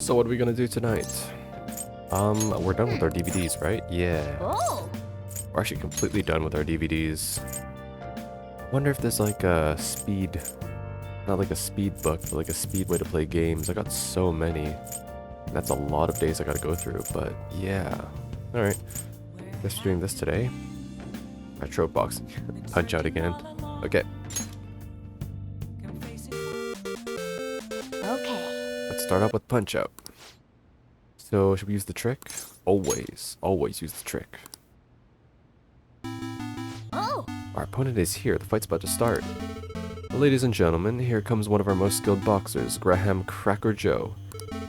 So what are we gonna do tonight? We're done with our DVDs, right? Yeah. Oh. We're actually completely done with our DVDs. Wonder if there's like a speed, not like a speed book, but like a speed way to play games. I got so many. That's a lot of days I gotta go through, but yeah. Alright. Guess we're doing this today. Retro box. Punch out again. Okay. Okay. Let's start out with punch out. So, should we use the trick? Always use the trick. Oh. Our opponent is here. The fight's about to start. Ladies and gentlemen, here comes one of our most skilled boxers, Graham Cracker Joe.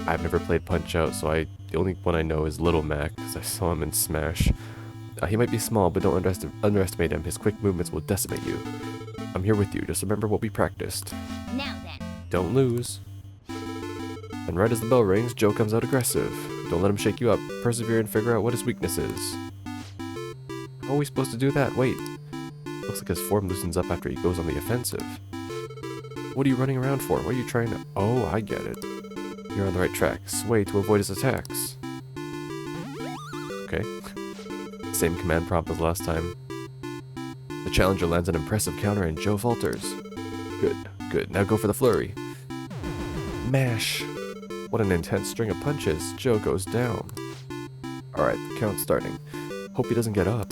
I've never played Punch Out, so the only one I know is Little Mac, because I saw him in Smash. He might be small, but don't underestimate him. His quick movements will decimate you. I'm here with you. Just remember what we practiced. Now then. Don't lose. And right as the bell rings, Joe comes out aggressive. Don't let him shake you up. Persevere and figure out what his weakness is. How are we supposed to do that? Wait. Looks like his form loosens up after he goes on the offensive. What are you running around for? What are you trying to... Oh, I get it. You're on the right track. Sway to avoid his attacks. Okay. Same command prompt as last time. The challenger lands an impressive counter and Joe falters. Good, good. Now go for the flurry. Mash. What an intense string of punches. Joe goes down. Alright, the count's starting. Hope he doesn't get up.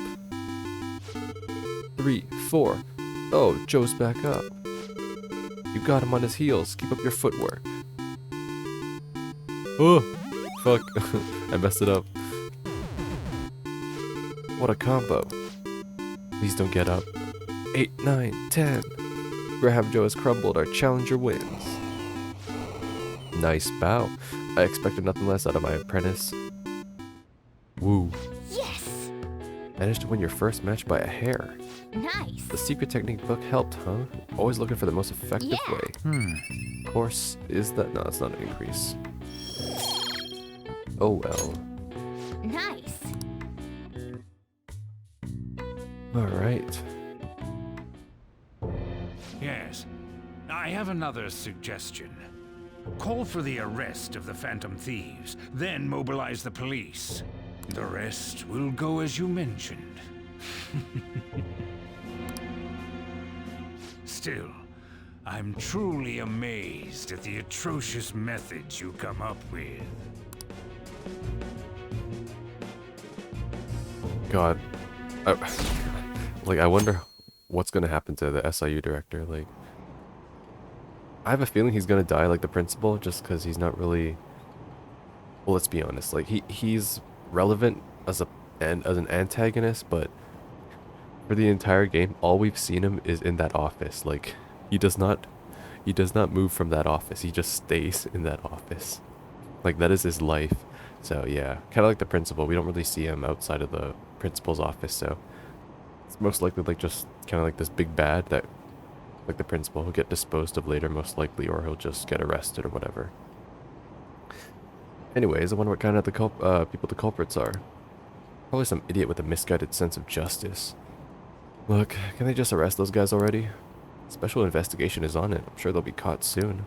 3, 4. Oh, Joe's back up. You got him on his heels. Keep up your footwork. Oh, fuck. I messed it up. What a combo. Please don't get up. 8, 9, 10. Graham Joe has crumbled. Our challenger wins. Nice bow. I expected nothing less out of my apprentice. Woo. Yes. Managed to win your first match by a hair. Nice. The secret technique book helped, huh? Always looking for the most effective Yeah. way. Of course, is that... No, it's not an increase. Oh well. Nice. Alright. Yes. I have another suggestion. Call for the arrest of the Phantom Thieves, then mobilize the police. The rest will go as you mentioned. Still, I'm truly amazed at the atrocious methods you come up with. God. I wonder what's gonna happen to the SIU director. Like, I have a feeling he's gonna die like the principal, just because he's not really... Well, let's be honest. Like, he's relevant as an antagonist, but for the entire game, all we've seen him is in that office. Like, he does not move from that office. He just stays in that office. Like, that is his life. So yeah, kind of like the principal. We don't really see him outside of the principal's office, so it's most likely like just kind of like this big bad that, like the principal, will get disposed of later most likely, or he'll just get arrested or whatever. Anyways, I wonder what kind of people the culprits are. Probably some idiot with a misguided sense of justice. Look, can they just arrest those guys already? Special investigation is on it. I'm sure they'll be caught soon.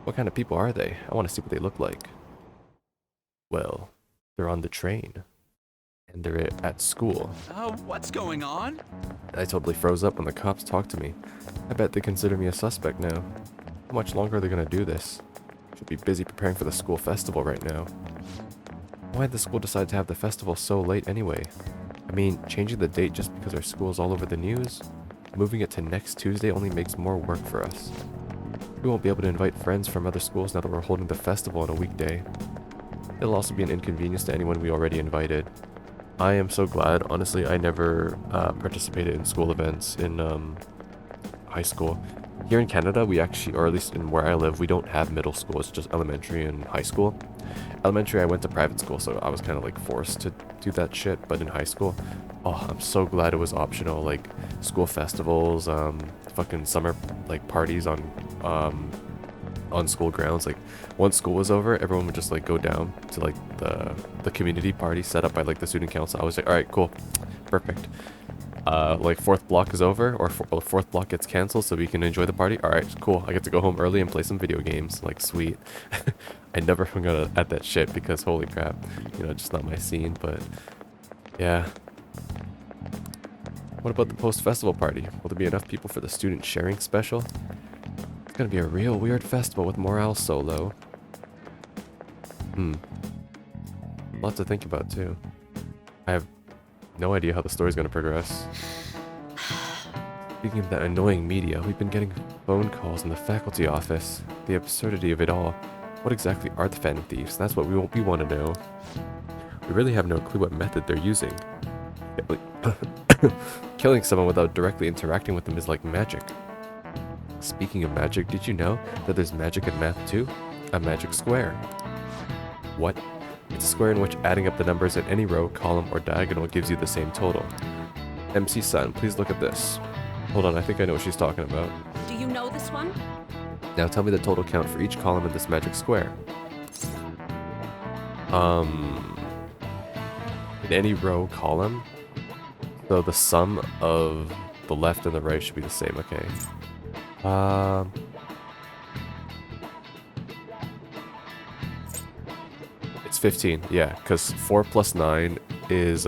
What kind of people are they? I want to see what they look like. Well, they're on the train. And they're at school. What's going on? I totally froze up when the cops talked to me. I bet they consider me a suspect now. How much longer are they gonna do this? Should be busy preparing for the school festival right now. Why'd the school decide to have the festival so late anyway? I mean, changing the date just because our school's all over the news? Moving it to next Tuesday only makes more work for us. We won't be able to invite friends from other schools now that we're holding the festival on a weekday. It'll also be an inconvenience to anyone we already invited. I am so glad, honestly, I never participated in school events in high school. Here in Canada, we actually, or at least in where I live, we don't have middle school. It's just elementary and high school. Elementary, I went to private school, so I was kind of like forced to do that shit. But in high school, oh, I'm so glad it was optional. Like school festivals, fucking summer like parties on school grounds. Like once school was over, everyone would just like go down to like the community party set up by like the student council. I was like, all right, cool, perfect. like fourth block is over, or fourth block gets canceled, so we can enjoy the party. All right, cool. I get to go home early and play some video games. Like, sweet. I never hung out at that shit because holy crap, you know, just not my scene. But yeah. What about the post-festival party? Will there be enough people for the student sharing special? It's gonna be a real weird festival with morale so low. Lots to think about too. I have no idea how the story's gonna progress. Speaking of that annoying media, we've been getting phone calls in the faculty office. The absurdity of it all. What exactly are the Phantom Thieves? That's what we want to know. We really have no clue what method they're using. Killing someone without directly interacting with them is like magic. Speaking of magic, did you know that there's magic in math too? A magic square. What? It's a square in which adding up the numbers in any row, column, or diagonal gives you the same total. MC Sun, please look at this. Hold on, I think I know what she's talking about. Do you know this one? Now tell me the total count for each column in this magic square. In any row, column, so the sum of the left and the right should be the same, okay. It's 15, yeah, because 4 plus 9 is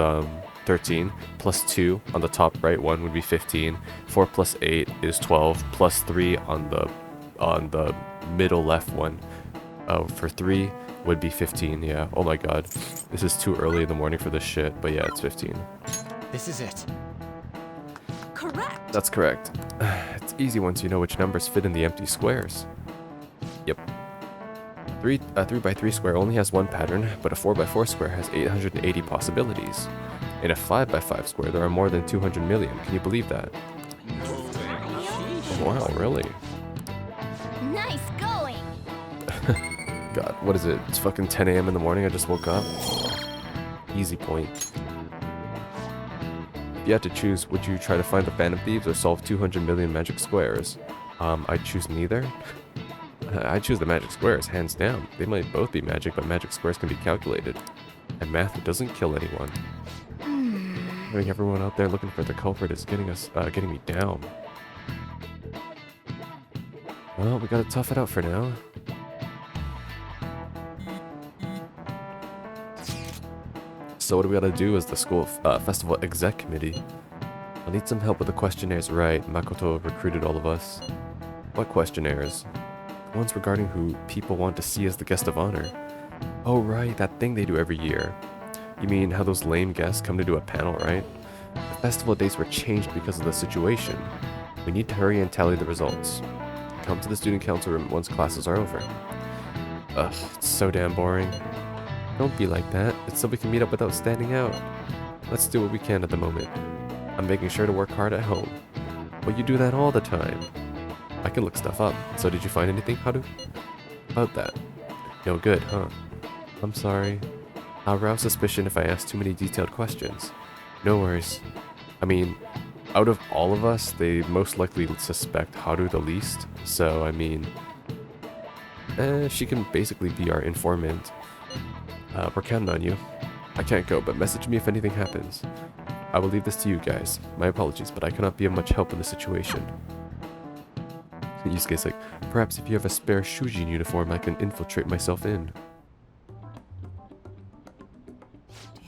13, plus 2 on the top right one would be 15, 4 plus 8 is 12, plus 3 on the middle left one for 3 would be 15, yeah. Oh my god, this is too early in the morning for this shit, but yeah, it's 15. This is it. Correct. That's correct. It's easy once you know which numbers fit in the empty squares. Yep. A 3x3 square only has one pattern, but a 4x4 square has 880 possibilities. In a 5x5 square, there are more than 200 million. Can you believe that? Wow, really? Nice going. God, what is it? It's fucking 10 a.m. in the morning, I just woke up. Easy point. If you had to choose, would you try to find the Phantom Thieves or solve 200 million magic squares? I'd choose neither. I choose the magic squares, hands down. They might both be magic, but magic squares can be calculated. And math doesn't kill anyone. Having everyone out there looking for the culprit is getting me down. Well, we gotta tough it out for now. So what do we gotta do as the school festival exec committee? I'll need some help with the questionnaires, right? Makoto recruited all of us. What questionnaires? The ones regarding who people want to see as the guest of honor. Oh right, that thing they do every year. You mean how those lame guests come to do a panel, right? The festival dates were changed because of the situation. We need to hurry and tally the results. Come to the student council room once classes are over. Ugh, it's so damn boring. Don't be like that. It's so we can meet up without standing out. Let's do what we can at the moment. I'm making sure to work hard at home. Well, you do that all the time. I can look stuff up. So did you find anything, Haru? About that? No good, huh? I'm sorry. I'll rouse suspicion if I ask too many detailed questions. No worries. I mean, out of all of us, they most likely suspect Haru the least. So, I mean, she can basically be our informant. We're counting on you. I can't go, but message me if anything happens. I will leave this to you guys. My apologies, but I cannot be of much help in this situation. Yusuke's like, perhaps if you have a spare Shujin uniform, I can infiltrate myself in.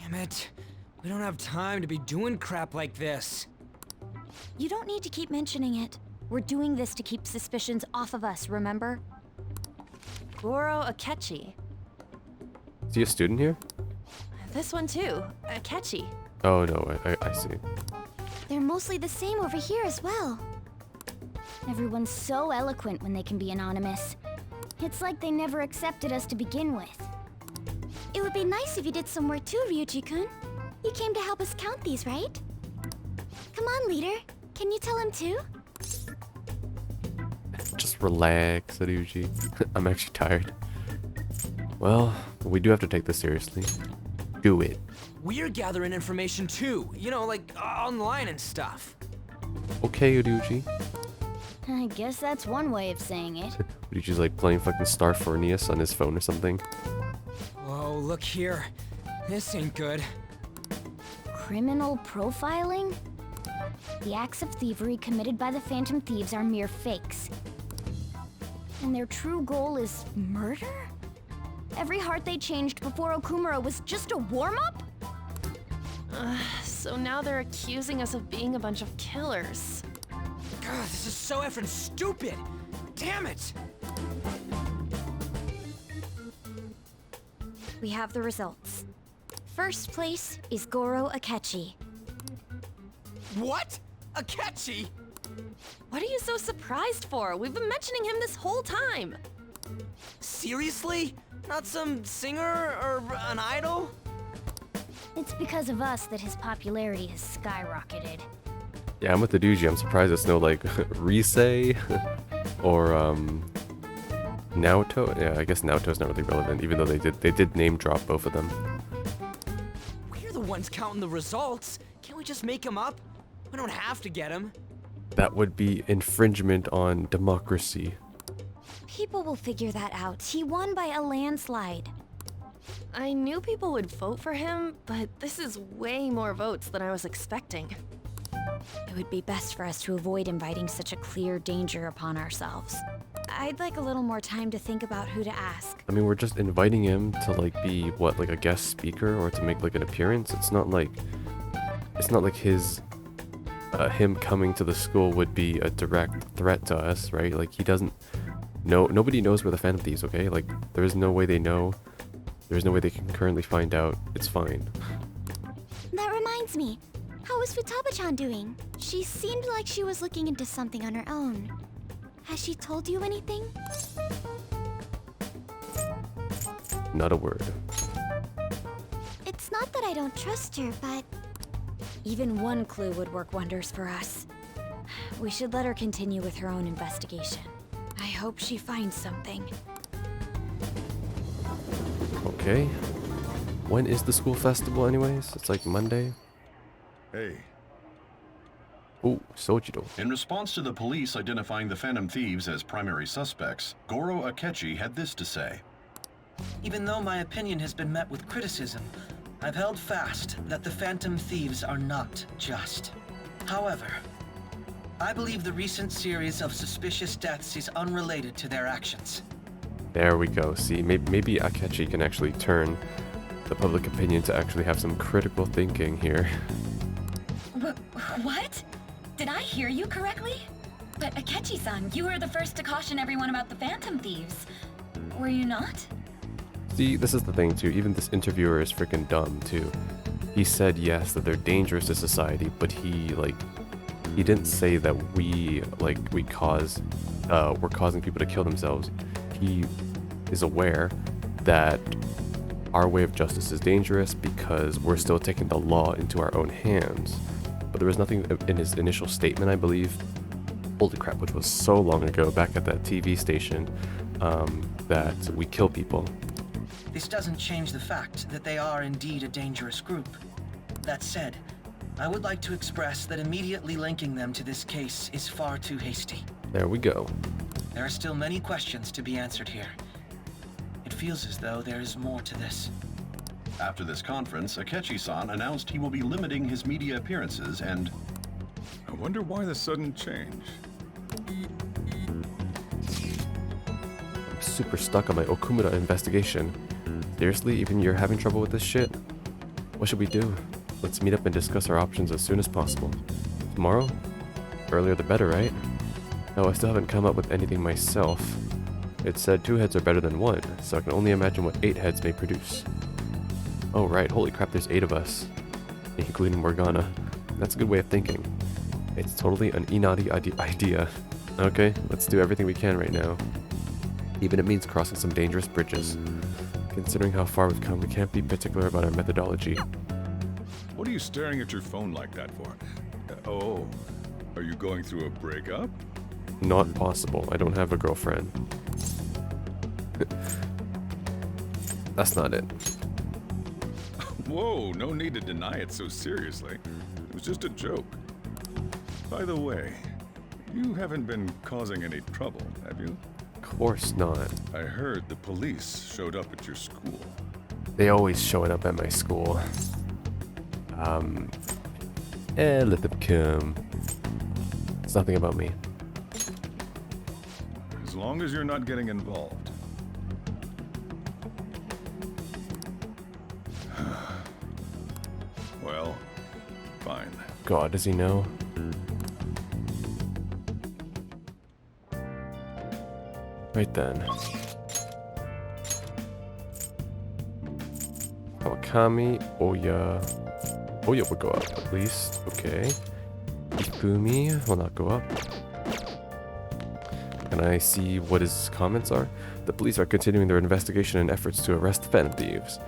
Damn it. We don't have time to be doing crap like this. You don't need to keep mentioning it. We're doing this to keep suspicions off of us, remember? Goro Akechi. Is he a student here? This one too. Akechi. Oh no, I see. They're mostly the same over here as well. Everyone's so eloquent when they can be anonymous. It's like they never accepted us to begin with. It would be nice if you did some work too, Ryuji-kun. You came to help us count these, right? Come on, leader. Can you tell him too? Just relax, Ryuji. I'm actually tired. Well, we do have to take this seriously. Do it. We're gathering information too. You know, like online and stuff. Okay, Ryuji. I guess that's one way of saying it. Ryuji's like playing fucking Star Fornius on his phone or something. Whoa, look here. This ain't good. Criminal profiling? The acts of thievery committed by the Phantom Thieves are mere fakes. And their true goal is murder? Every heart they changed before Okumura was just a warm-up? So now they're accusing us of being a bunch of killers. Ugh, this is so effing stupid! Damn it! We have the results. First place is Goro Akechi. What? Akechi? What are you so surprised for? We've been mentioning him this whole time. Seriously? Not some singer or an idol? It's because of us that his popularity has skyrocketed. Yeah, I'm with the Duji. I'm surprised it's no like Risei or Naoto. Yeah, I guess Naoto's not really relevant, even though they did name drop both of them. We're the ones counting the results. Can't we just make them up? We don't have to get them. That would be infringement on democracy. People will figure that out. He won by a landslide. I knew people would vote for him, but this is way more votes than I was expecting. It would be best for us to avoid inviting such a clear danger upon ourselves. I'd like a little more time to think about who to ask. I mean, we're just inviting him to like be what, like a guest speaker or to make like an appearance. It's not like his him coming to the school would be a direct threat to us, right? Like he doesn't know. Nobody knows where the Phantom Thieves. Okay, like there is no way they know. There's no way they can currently find out. It's fine. That reminds me. How is Futaba-chan doing? She seemed like she was looking into something on her own. Has she told you anything? Not a word. It's not that I don't trust her, but... Even one clue would work wonders for us. We should let her continue with her own investigation. I hope she finds something. Okay. When is the school festival anyways? It's like Monday? Hey, Oh, Sojiro. in response to the police identifying the Phantom Thieves as primary suspects, Goro Akechi had this to say. Even though my opinion has been met with criticism, I've held fast that the Phantom Thieves are not just. However, I believe the recent series of suspicious deaths is unrelated to their actions. There we go. See, maybe Akechi can actually turn the public opinion to actually have some critical thinking here. What? Did I hear you correctly? But Akechi-san, you were the first to caution everyone about the Phantom Thieves. Were you not? See, this is the thing too. Even this interviewer is freaking dumb too. He said yes that they're dangerous to society, but he didn't say that we're causing people to kill themselves. He is aware that our way of justice is dangerous because we're still taking the law into our own hands. But there was nothing in his initial statement, I believe, holy crap, which was so long ago, back at that TV station, that we kill people. This doesn't change the fact that they are indeed a dangerous group. That said, I would like to express that immediately linking them to this case is far too hasty. There we go. There are still many questions to be answered here. It feels as though there is more to this. After this conference, Akechi-san announced he will be limiting his media appearances and... I wonder why the sudden change. I'm super stuck on my Okumura investigation. Seriously, even you're having trouble with this shit? What should we do? Let's meet up and discuss our options as soon as possible. Tomorrow? Earlier the better, right? No, I still haven't come up with anything myself. It said 2 heads are better than 1, so I can only imagine what 8 heads may produce. Oh right, holy crap, there's 8 of us. Including Morgana. That's a good way of thinking. It's totally an Inari idea. Okay, let's do everything we can right now. Even if it means crossing some dangerous bridges. Considering how far we've come, we can't be particular about our methodology. What are you staring at your phone like that for? Oh, are you going through a breakup? Not possible. I don't have a girlfriend. That's not it. Whoa, no need to deny it so seriously. It was just a joke. By the way, you haven't been causing any trouble, have you? Of course not. I heard the police showed up at your school. They always showing up at my school. Let them come. It's nothing about me. As long as you're not getting involved. Well, fine. God, does he know? Right then. Kawakami, Oya. Oya will go up at least. Okay. Ifumi will not go up. Can I see what his comments are? The police are continuing their investigation and efforts to arrest the Phantom Thieves.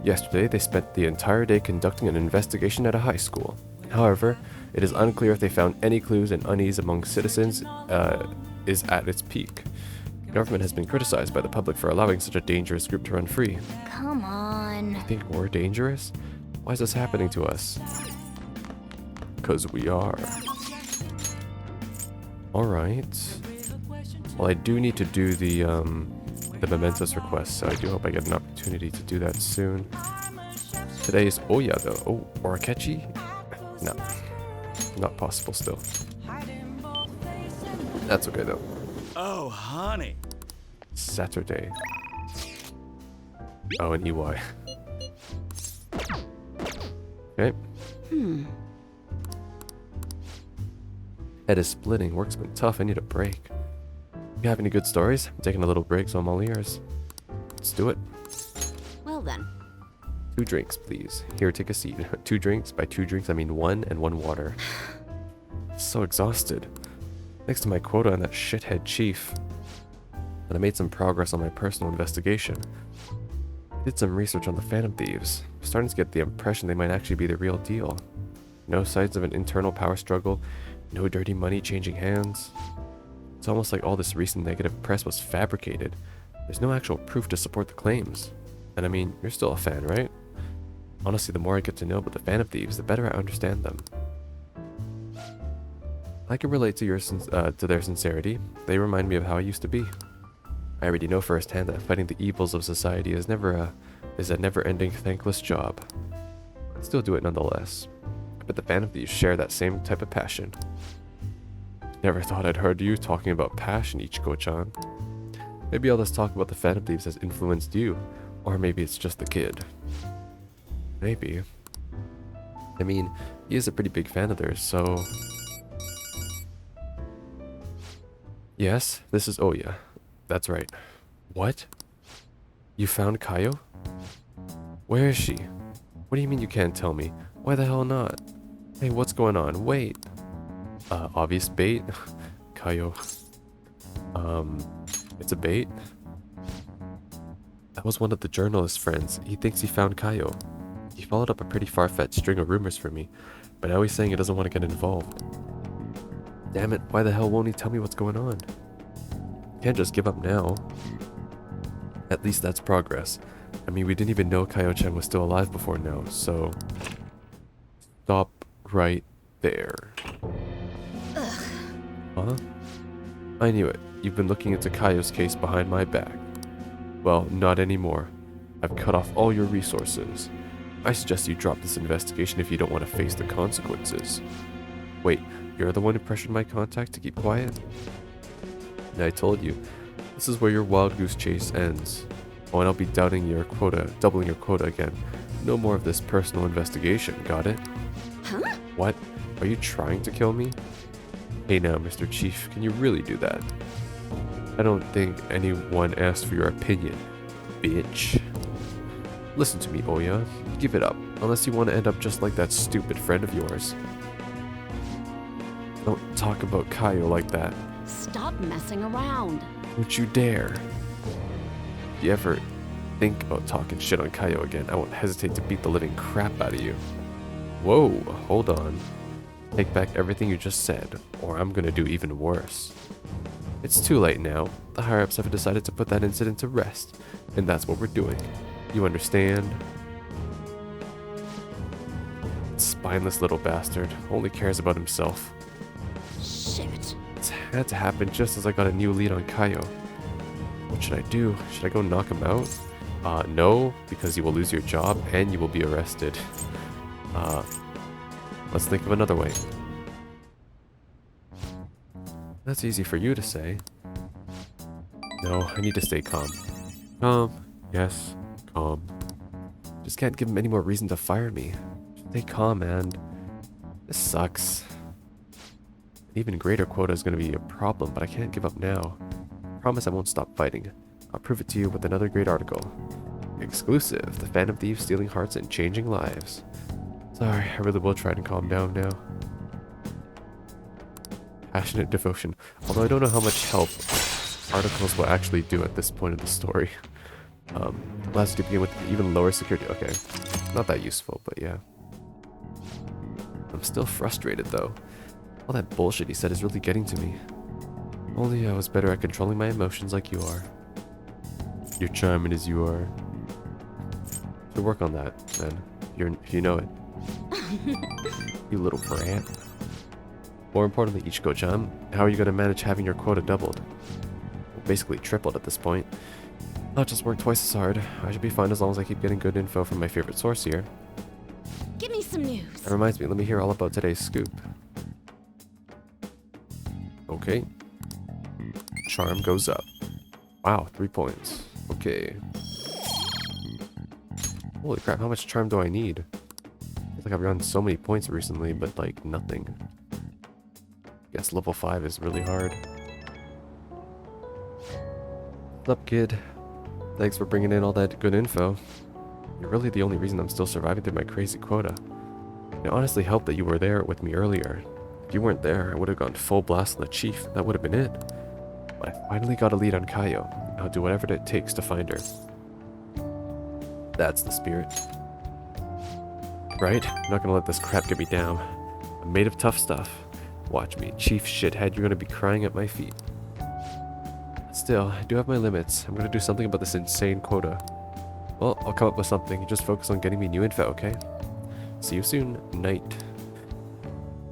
Yesterday, they spent the entire day conducting an investigation at a high school. However, it is unclear if they found any clues, and unease among citizens is at its peak. The government has been criticized by the public for allowing such a dangerous group to run free. Come on. You think we're dangerous? Why is this happening to us? Because we are. Alright. Well, I do need to do the mementos request, so I do hope I get an opportunity to do that soon. Today is Oya though. Oh, or Akechi? No. Not possible still. That's okay though. Oh, honey. Saturday. Oh, and EY. Okay. Head is splitting. Work's been tough. I need a break. You have any good stories? I'm taking a little break, so I'm all ears. Let's do it. Well then. 2 drinks, please. Here, take a seat. 2 drinks. By 2 drinks, I mean 1 and 1 water. So exhausted. Next to my quota on that shithead chief. But I made some progress on my personal investigation. I did some research on the Phantom Thieves. I'm starting to get the impression they might actually be the real deal. No signs of an internal power struggle. No dirty money changing hands. It's almost like all this recent negative press was fabricated. There's no actual proof to support the claims. And I mean, you're still a fan, right? Honestly, the more I get to know about the Phantom Thieves, the better I understand them. I can relate to their sincerity. They remind me of how I used to be. I already know firsthand that fighting the evils of society is a never-ending thankless job. I'd still do it nonetheless. But the Phantom Thieves share that same type of passion. Never thought I'd heard you talking about passion, Ichiko-chan. Maybe all this talk about the Phantom Thieves has influenced you, or maybe it's just the kid. Maybe. I mean, he is a pretty big fan of theirs, so... Yes, this is Oya. That's right. What? You found Kayo? Where is she? What do you mean you can't tell me? Why the hell not? Hey, what's going on? Wait. Obvious bait? Kayo. It's a bait? That was one of the journalist's friends. He thinks he found Kayo. He followed up a pretty far-fetched string of rumors for me, but now he's saying he doesn't want to get involved. Damn it, why the hell won't he tell me what's going on? Can't just give up now. At least that's progress. I mean, we didn't even know Kayo-chan was still alive before now, so... Stop right there. Ugh. Huh? I knew it. You've been looking into Kayo's case behind my back. Well, not anymore. I've cut off all your resources. I suggest you drop this investigation if you don't want to face the consequences. Wait, you're the one who pressured my contact to keep quiet? And I told you, this is where your wild goose chase ends. Oh, and I'll be doubling your quota again. No more of this personal investigation, got it? Huh? What? Are you trying to kill me? Hey now, Mr. Chief, can you really do that? I don't think anyone asked for your opinion, bitch. Listen to me, Oya. Give it up, unless you want to end up just like that stupid friend of yours. Don't talk about Kayo like that. Stop messing around. Don't you dare. If you ever think about talking shit on Kayo again, I won't hesitate to beat the living crap out of you. Whoa, hold on. Take back everything you just said, or I'm gonna do even worse. It's too late now. The higher-ups have decided to put that incident to rest, and that's what we're doing. You understand? Spineless little bastard. Only cares about himself. Shit. It's had to happen just as I got a new lead on Kayo. What should I do? Should I go knock him out? No, because you will lose your job and you will be arrested. Let's think of another way. That's easy for you to say. No, I need to stay calm. Calm. Yes, calm. Just can't give him any more reason to fire me. Stay calm, man. This sucks. An even greater quota is going to be a problem, but I can't give up now. Promise I won't stop fighting. I'll prove it to you with another great article. Exclusive, the Phantom Thieves stealing hearts and changing lives. Sorry, I really will try to calm down now. Passionate devotion. Although I don't know how much help articles will actually do at this point of the story. Allows you to begin with even lower security. Okay, not that useful, but yeah. I'm still frustrated though. All that bullshit he said is really getting to me. Only I was better at controlling my emotions like you are. You're charming as you are. Should work on that, then. If you know it. You little brat. More importantly, Ichiko-chan, how are you gonna manage having your quota doubled? Well, basically tripled at this point. I'll just work twice as hard. I should be fine as long as I keep getting good info from my favorite source here. Give me some news. That reminds me, let me hear all about today's scoop. Okay. Charm goes up. Wow, 3 points. Okay. Holy crap, how much charm do I need? It's like I've gotten so many points recently, but like nothing. Guess level 5 is really hard. What's up, kid? Thanks for bringing in all that good info. You're really the only reason I'm still surviving through my crazy quota. It honestly helped that you were there with me earlier. If you weren't there, I would have gone full blast on the chief. That would have been it. But I finally got a lead on Kaio. I'll do whatever it takes to find her. That's the spirit. Right? I'm not gonna let this crap get me down. I'm made of tough stuff. Watch me, chief shithead, you're gonna be crying at my feet. Still, I do have my limits. I'm gonna do something about this insane quota. Well, I'll come up with something. You just focus on getting me new info, okay? See you soon, Knight.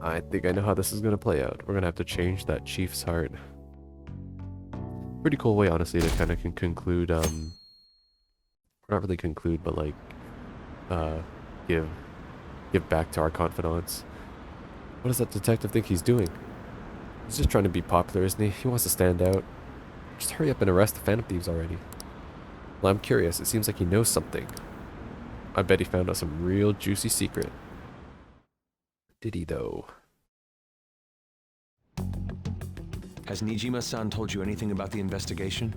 I think I know how this is gonna play out. We're gonna have to change that chief's heart. Pretty cool way, honestly, to kind of conclude, not really conclude, but like, give back to our confidants. What does that detective think he's doing? He's just trying to be popular, isn't he? He wants to stand out. Just hurry up and arrest the Phantom Thieves already. Well, I'm curious. It seems like he knows something. I bet he found out some real juicy secret. Did he, though? Has Nijima-san told you anything about the investigation?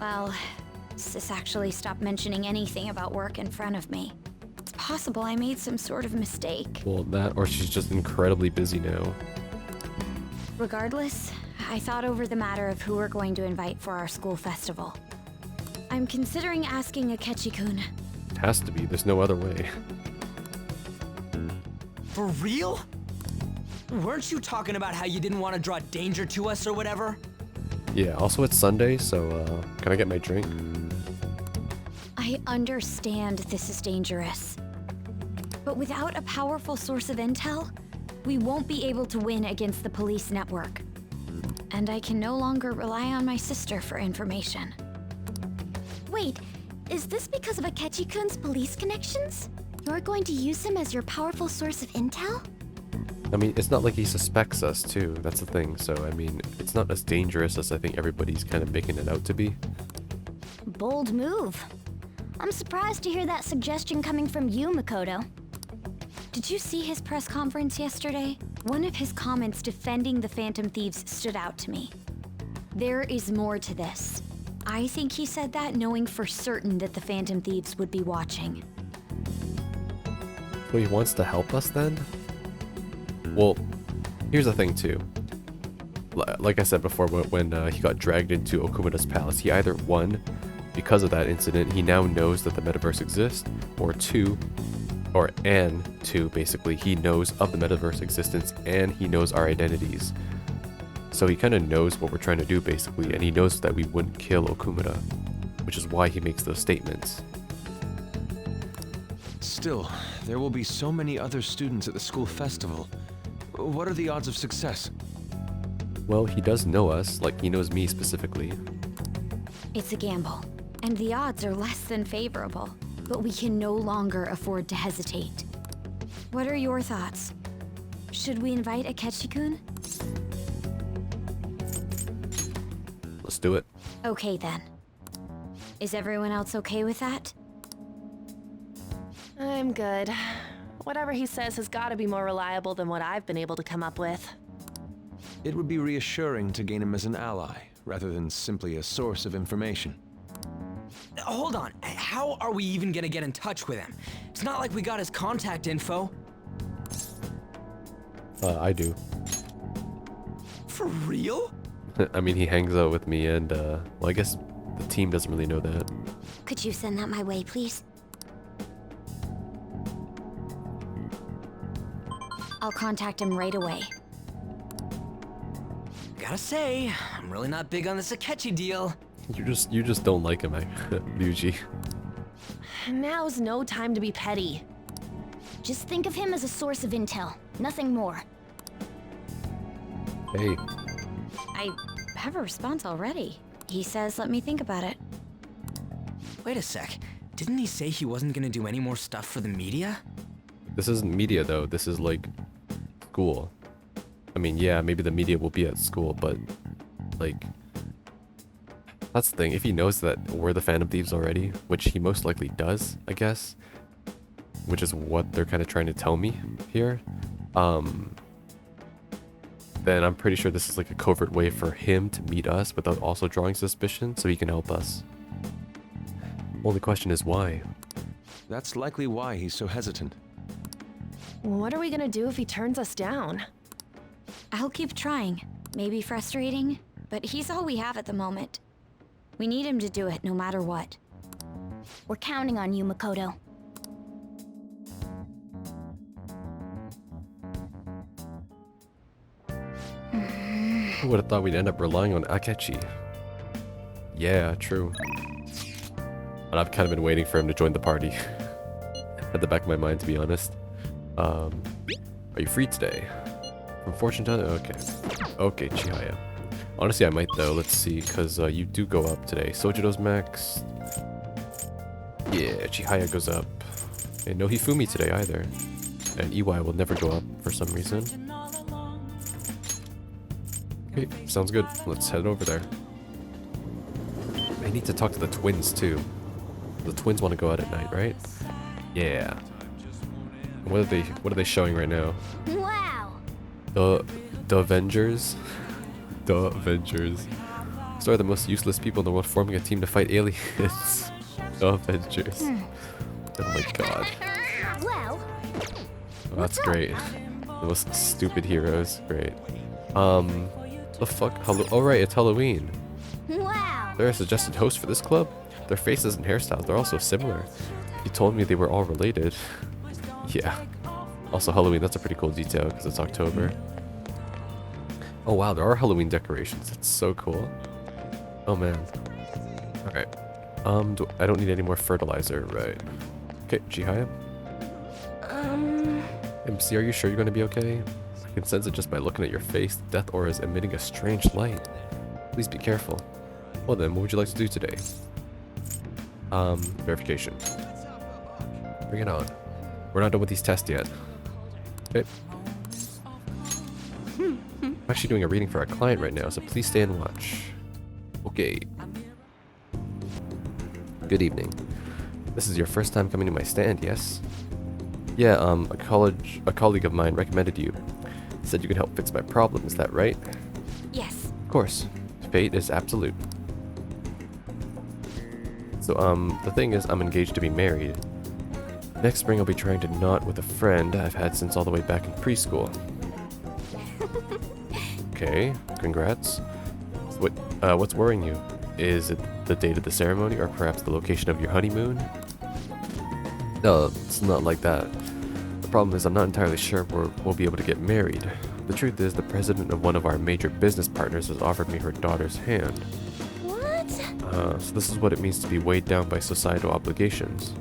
Well, Sis actually stopped mentioning anything about work in front of me. It's possible I made some sort of mistake. Well, that, or she's just incredibly busy now. Regardless, I thought over the matter of who we're going to invite for our school festival. I'm considering asking Akechi-kun. It has to be. There's no other way. For real? Weren't you talking about how you didn't want to draw danger to us or whatever? Yeah, also it's Sunday, so, can I get my drink? I understand this is dangerous. But without a powerful source of intel, we won't be able to win against the police network. And I can no longer rely on my sister for information. Wait, is this because of Akechi-kun's police connections? You're going to use him as your powerful source of intel? I mean, it's not like he suspects us, too. That's the thing. So, I mean, it's not as dangerous as I think everybody's kind of making it out to be. Bold move. I'm surprised to hear that suggestion coming from you, Makoto. Did you see his press conference yesterday? One of his comments defending the Phantom Thieves stood out to me. There is more to this. I think he said that knowing for certain that the Phantom Thieves would be watching. So he wants to help us then? Well, here's the thing too. Like I said before, when he got dragged into Okuma's palace, he either one, because of that incident, he now knows that the metaverse exists, or two, basically, he knows of the metaverse existence and he knows our identities. So he kind of knows what we're trying to do, basically, and he knows that we wouldn't kill Okumura, which is why he makes those statements. Still, there will be so many other students at the school festival. What are the odds of success? Well, he does know us, like he knows me specifically. It's a gamble, and the odds are less than favorable, but we can no longer afford to hesitate. What are your thoughts? Should we invite Akechi-kun? Let's do it. Okay then. Is everyone else okay with that? I'm good. Whatever he says has got to be more reliable than what I've been able to come up with. It would be reassuring to gain him as an ally, rather than simply a source of information. Hold on. How are we even gonna get in touch with him? It's not like we got his contact info. I do. For real? I mean, he hangs out with me and, well, I guess the team doesn't really know that. Could you send that my way, please? I'll contact him right away. Gotta say, I'm really not big on this Akechi deal. You just don't like him, Ryuji. Now's no time to be petty. Just think of him as a source of intel, nothing more. Hey, I have a response already. He says let me think about it. Wait a sec. Didn't he say he wasn't gonna do any more stuff for the media? this isn't media though. This is like school. I mean, yeah, maybe the media will be at school, but like that's the thing. If he knows that we're the Phantom Thieves already, which he most likely does, I guess, which is what they're kind of trying to tell me here, then I'm pretty sure this is like a covert way for him to meet us without also drawing suspicion so he can help us. Only question is why? That's likely why he's so hesitant. What are we gonna do if he turns us down? I'll keep trying. Maybe frustrating, but he's all we have at the moment. We need him to do it no matter what. We're counting on you, Makoto. Who would have thought we'd end up relying on Akechi? Yeah, true. And I've kind of been waiting for him to join the party. At the back of my mind, to be honest. Are you free today? From fortune teller? Okay. Okay, Chihaya. Honestly, I might though. Let's see, because you do go up today. Sojiro's max. Yeah, Chihaya goes up. And no Hifumi today either. And EY will never go up for some reason. Okay, sounds good. Let's head over there. I need to talk to the twins too. The twins want to go out at night, right? Yeah. What are they showing right now? Wow! The Avengers? The Avengers. So are the most useless people in the world forming a team to fight aliens. The Avengers. Oh my god. Well, Oh, that's great. The most stupid heroes. Great. The fuck? Oh right, it's Halloween. wow! They're a suggested host for this club? Their faces and hairstyles, they're also similar. You told me they were all related. Yeah. Also Halloween, that's a pretty cool detail because it's October. Oh wow, there are Halloween decorations. That's so cool. Oh man. Alright. I don't need any more fertilizer, right? Okay, Chihaya. MC, are you sure you're gonna be okay? I can sense it just by looking at your face. The death aura is emitting a strange light. Please be careful. Well then, what would you like to do today? Verification. Bring it on. We're not done with these tests yet. Okay. I'm actually doing a reading for a client right now, so please stay and watch. Okay. Good evening. This is your first time coming to my stand, yes? Yeah, a colleague of mine recommended you. Said you could help fix my problem, is that right? Yes. Of course. Fate is absolute. So, the thing is, I'm engaged to be married. Next spring, I'll be trying to knot with a friend I've had since all the way back in preschool. Okay, congrats. What's worrying you? Is it the date of the ceremony, or perhaps the location of your honeymoon? No, it's not like that. The problem is I'm not entirely sure we'll be able to get married. The truth is, the president of one of our major business partners has offered me her daughter's hand. What? So this is what it means to be weighed down by societal obligations.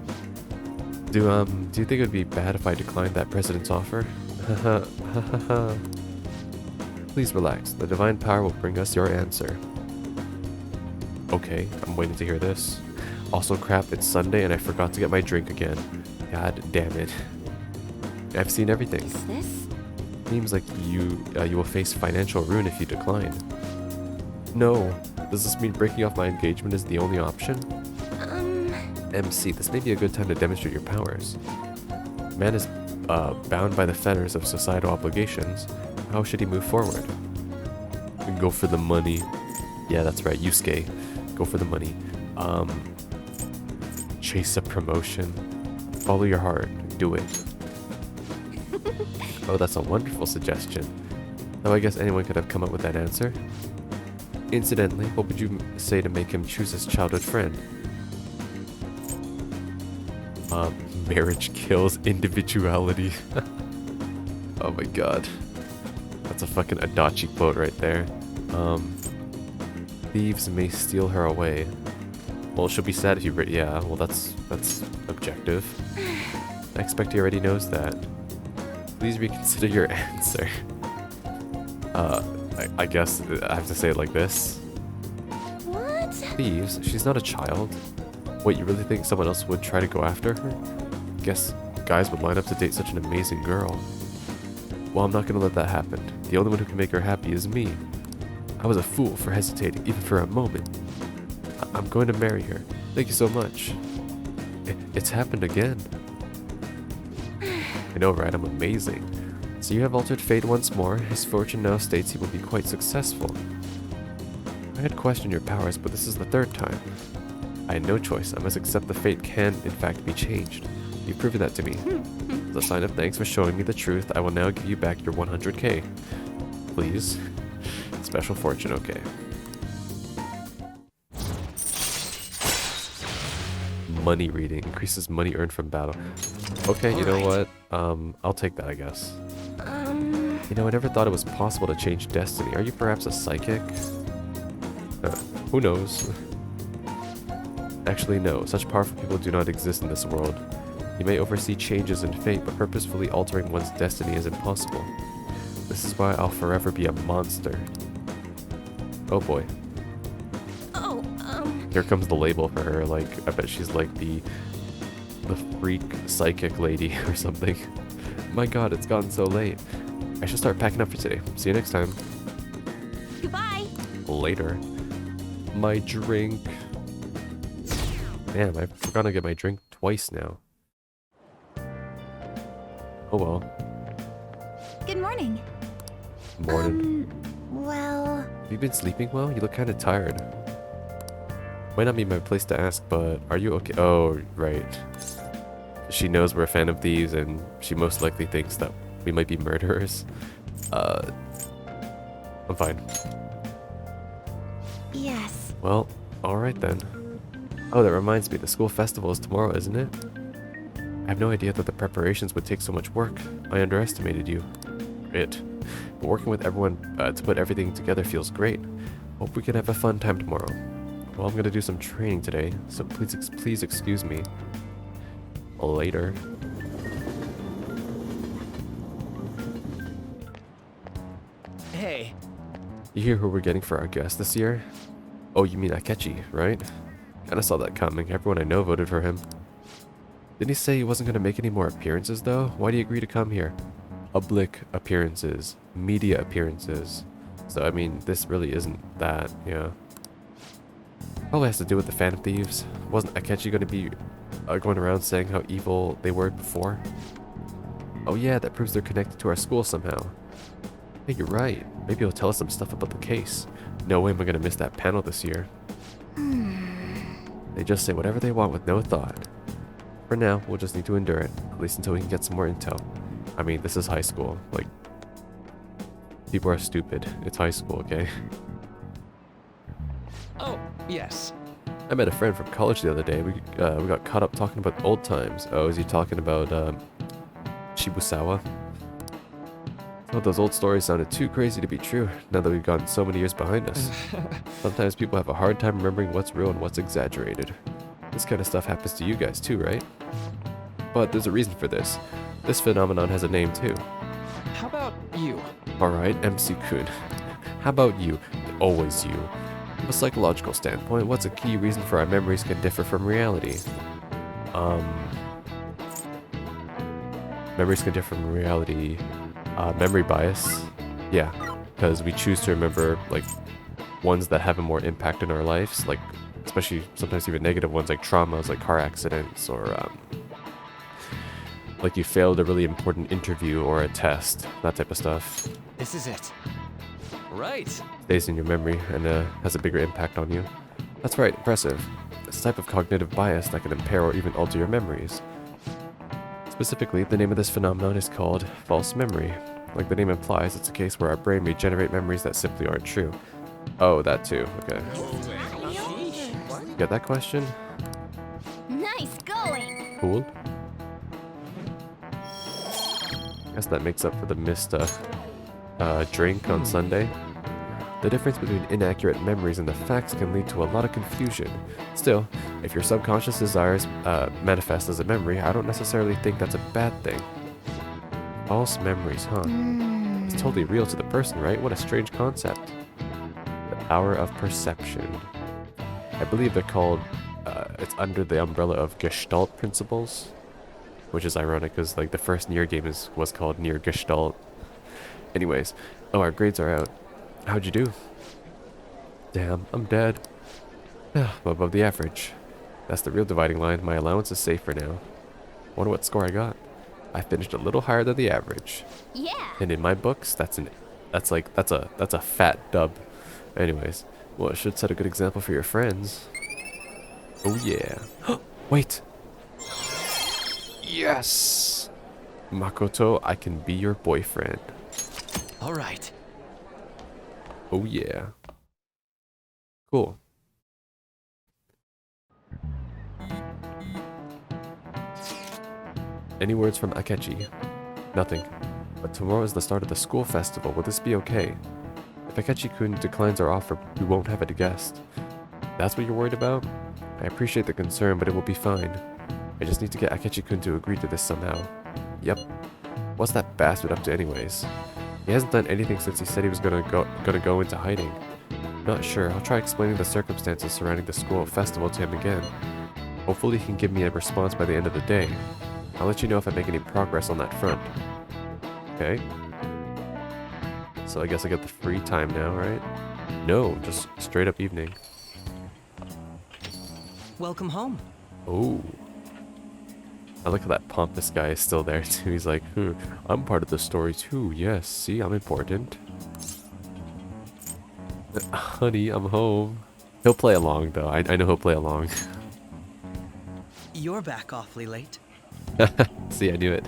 Do you think it would be bad if I declined that president's offer? Please relax. The divine power will bring us your answer. Okay, I'm waiting to hear this. Also crap, it's Sunday and I forgot to get my drink again. God damn it. I've seen everything. Is this? Seems like you will face financial ruin if you decline. No. Does this mean breaking off my engagement is the only option? MC, this may be a good time to demonstrate your powers. Man is bound by the fetters of societal obligations. How should he move forward? Go for the money. Yeah, that's right, Yusuke. Go for the money. Chase a promotion. Follow your heart. Do it. Oh, that's a wonderful suggestion. Though I guess anyone could have come up with that answer. Incidentally, what would you say to make him choose his childhood friend? Marriage kills individuality. Oh my god. That's a fucking Adachi quote right there. Thieves may steal her away. Well, she'll be sad if you yeah, well that's objective. I expect he already knows that. Please reconsider your answer. I guess I have to say it like this. What? Thieves? She's not a child. Wait, you really think someone else would try to go after her? Guess guys would line up to date such an amazing girl. Well, I'm not gonna let that happen. The only one who can make her happy is me. I was a fool for hesitating, even for a moment. I'm going to marry her. Thank you so much. It's happened again. I know, right? I'm amazing. So you have altered fate once more. His fortune now states he will be quite successful. I had questioned your powers, but this is the third time. I had no choice. I must accept the fate can, in fact, be changed. You've proven that to me. As a sign of thanks for showing me the truth, I will now give you back your 100k. Please. Special fortune, okay. Money reading. Increases money earned from battle. Okay, you know what? I'll take that, I guess. You know, I never thought it was possible to change destiny. Are you perhaps a psychic? Who knows? Actually, no. Such powerful people do not exist in this world. You may oversee changes in fate, but purposefully altering one's destiny is impossible. This is why I'll forever be a monster. Oh boy. Oh, Here comes the label for her, like, I bet she's like the freak psychic lady or something. My god, it's gotten so late. I should start packing up for today. See you next time. goodbye. Later. My drink. Damn, I forgot to get my drink twice now. Oh well. Good morning. Morning. Well, Have you been sleeping well? You look kind of tired. Might not be my place to ask, but are you okay? Oh, right. She knows we're a fan of thieves, and she most likely thinks that we might be murderers. I'm fine. yes. Well, alright then. Oh, that reminds me, the school festival is tomorrow, isn't it? I have no idea that the preparations would take so much work. I underestimated you. But working with everyone to put everything together feels great. Hope we can have a fun time tomorrow. Well, I'm gonna do some training today, so please excuse me. Later. Hey, You hear who we're getting for our guest this year? Oh, you mean Akechi, right? Kinda saw that coming. Everyone I know voted for him. Didn't he say he wasn't gonna make any more appearances, though? Why do you agree to come here? Public appearances. Media appearances. So, I mean, this really isn't that, yeah. Probably has to do with the Phantom Thieves. Wasn't Akechi gonna be going around saying how evil they were before? Oh yeah, that proves they're connected to our school somehow. Hey, you're right. Maybe he'll tell us some stuff about the case. No way am I gonna miss that panel this year. They just say whatever they want with no thought. For now, we'll just need to endure it, at least until we can get some more intel. I mean, this is high school. Like, people are stupid. It's high school, okay? oh, yes. I met a friend from college the other day. We got caught up talking about old times. Oh, is he talking about Shibusawa? Some of those old stories sounded too crazy to be true, now that we've gotten so many years behind us. Sometimes people have a hard time remembering what's real and what's exaggerated. This kind of stuff happens to you guys too, right? But there's a reason for this. This phenomenon has a name too. How about you? Alright, MC-kun. How about you? Always you. From a psychological standpoint, what's a key reason for our memories can differ from reality? Memories can differ from reality. Memory bias. Yeah, because we choose to remember like ones that have a more impact in our lives, like especially sometimes even negative ones like traumas, like car accidents, or like you failed a really important interview or a test, that type of stuff. This is it. Right. Stays in your memory and has a bigger impact on you. That's right, impressive. It's a type of cognitive bias that can impair or even alter your memories. Specifically, the name of this phenomenon is called false memory. Like the name implies, it's a case where our brain may generate memories that simply aren't true. Oh, that too, okay. You got that question? Nice going! Cool. Guess that makes up for the missed drink on Sunday. The difference between inaccurate memories and the facts can lead to a lot of confusion. Still, if your subconscious desires manifest as a memory, I don't necessarily think that's a bad thing. False memories, huh? It's totally real to the person, right? What a strange concept. The power of perception. I believe they're called, it's under the umbrella of Gestalt principles. Which is ironic because like the first Nier game was called Nier Gestalt. Anyways, oh, our grades are out. How'd you do? Damn, I'm dead. I'm above the average. That's the real dividing line. My allowance is safe for now. Wonder what score I got. I finished a little higher than the average. Yeah. And in my books, that's a fat dub. Anyways, well, it should set a good example for your friends. Oh yeah. Wait. Yes. Makoto, I can be your boyfriend. All right. Oh yeah. Cool. Any words from Akechi? Nothing. But tomorrow is the start of the school festival. Will this be okay? If Akechi-kun declines our offer, we won't have a guest. That's what you're worried about? I appreciate the concern, but it will be fine. I just need to get Akechi-kun to agree to this somehow. Yep. What's that bastard up to anyways? He hasn't done anything since he said he was gonna go into hiding. Not sure. I'll try explaining the circumstances surrounding the school festival to him again. Hopefully he can give me a response by the end of the day. I'll let you know if I make any progress on that front. Okay. So I guess I get the free time now, right? No, just straight up evening. Welcome home. Oh. I like how that pompous guy is still there too. He's like, I'm part of the story too. Yes, see, I'm important. Honey, I'm home. He'll play along though. I know he'll play along. You're back awfully late. See, I knew it.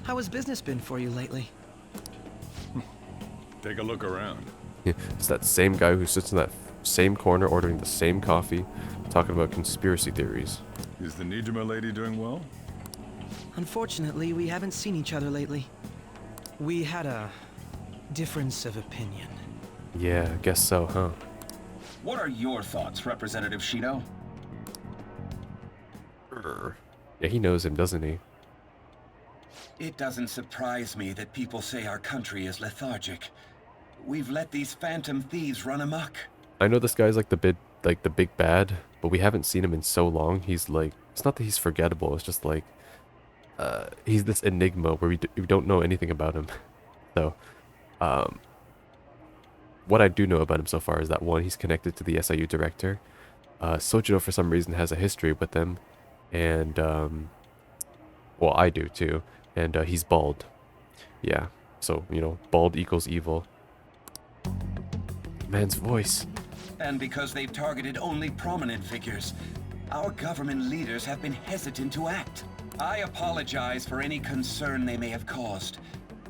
How has business been for you lately? Take a look around. Yeah, it's that same guy who sits in that same corner ordering the same coffee, talking about conspiracy theories. Is the Nijima lady doing well? Unfortunately, we haven't seen each other lately. We had a difference of opinion. Yeah, I guess so, huh? What are your thoughts, Representative Shido? Yeah, he knows him, doesn't he? It doesn't surprise me that people say our country is lethargic. We've let these phantom thieves run amok. I know this guy's like the big bad, but we haven't seen him in so long. He's like, it's not that he's forgettable. It's just like, he's this enigma where we don't know anything about him. So, what I do know about him so far is that one, he's connected to the SIU director. Sojiro for some reason has a history with them, and well, I do too. And he's bald. Yeah, so you know, bald equals evil. Man's voice. And because they've targeted only prominent figures, our government leaders have been hesitant to act. I apologize for any concern they may have caused,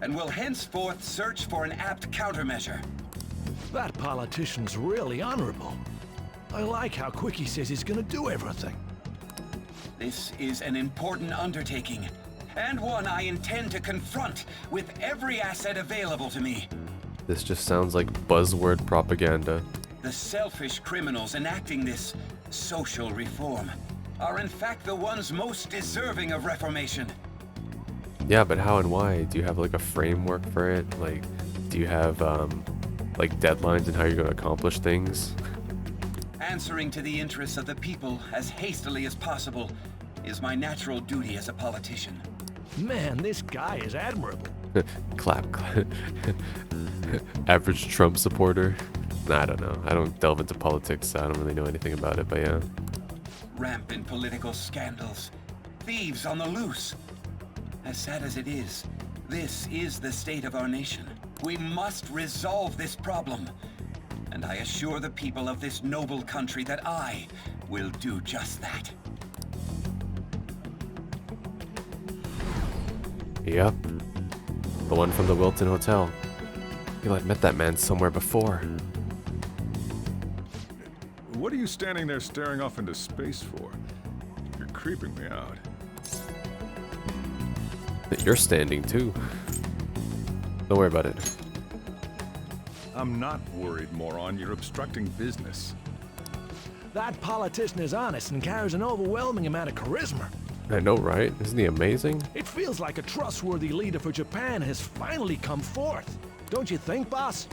and will henceforth search for an apt countermeasure. That politician's really honorable. I like how quick he says he's gonna do everything. This is an important undertaking, and one I intend to confront with every asset available to me. This just sounds like buzzword propaganda. The selfish criminals enacting this social reform are in fact the ones most deserving of reformation. Yeah, but how and why? Do you have like a framework for it? Like, do you have like deadlines and how you're going to accomplish things? Answering to the interests of the people as hastily as possible is my natural duty as a politician. Man, this guy is admirable. Clap, clap. Average Trump supporter. Nah, I don't know. I don't delve into politics, so I don't really know anything about it, but yeah. Rampant political scandals. Thieves on the loose. As sad as it is, this is the state of our nation. We must resolve this problem. And I assure the people of this noble country that I will do just that. Yep. The one from the Wilton Hotel. I feel I've met that man somewhere before. What are you standing there staring off into space for? You're creeping me out. You're standing too. Don't worry about it. I'm not worried, moron. You're obstructing business. That politician is honest and carries an overwhelming amount of charisma. I know, right? Isn't he amazing? It feels like a trustworthy leader for Japan has finally come forth. Don't you think, boss?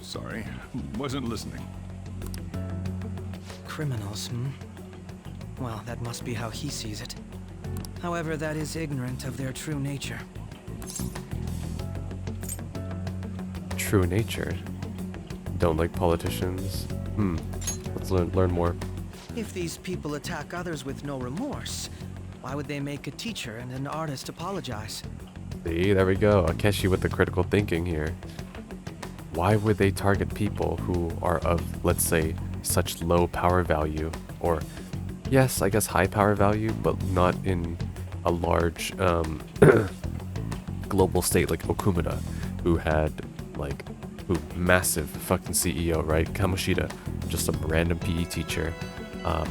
Sorry, wasn't listening. Criminals, Well, that must be how he sees it. However, that is ignorant of their true nature. True nature. Don't like politicians. Let's learn more. If these people attack others with no remorse, why would they make a teacher and an artist apologize? See, there we go. Akechi with the critical thinking here. Why would they target people who are of, let's say, such low power value? Or, yes, I guess high power value, but not in a large global state like Okumura, who had, like, massive fucking CEO, right? Kamoshida, just some random PE teacher.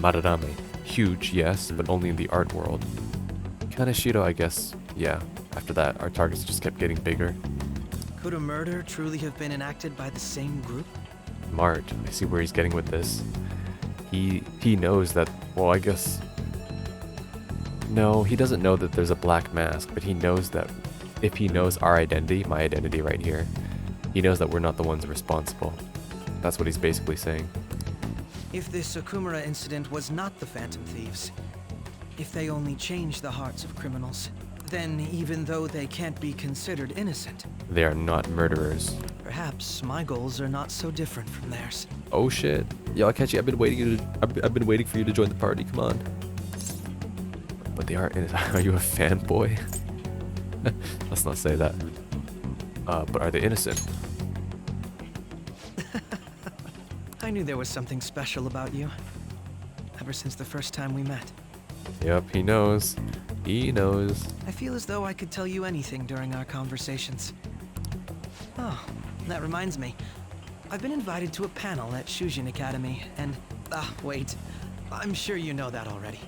Madarame, huge, yes, but only in the art world. Kaneshiro, I guess, yeah. After that, our targets just kept getting bigger. Could a murder truly have been enacted by the same group? Smart. I see where he's getting with this. He knows that, well, I guess... No, he doesn't know that there's a black mask, but he knows that if he knows our identity, my identity right here, he knows that we're not the ones responsible. That's what he's basically saying. If this Okumura incident was not the Phantom Thieves, if they only change the hearts of criminals, then even though they can't be considered innocent, they are not murderers. Perhaps my goals are not so different from theirs. Oh shit. Yo, Akechi, I've been waiting for you to join the party, come on. But they are you a fanboy? Let's not say that. But are they innocent? I knew there was something special about you. Ever since the first time we met. Yep, he knows. He knows. I feel as though I could tell you anything during our conversations. Oh, that reminds me. I've been invited to a panel at Shujin Academy, and... wait. I'm sure you know that already.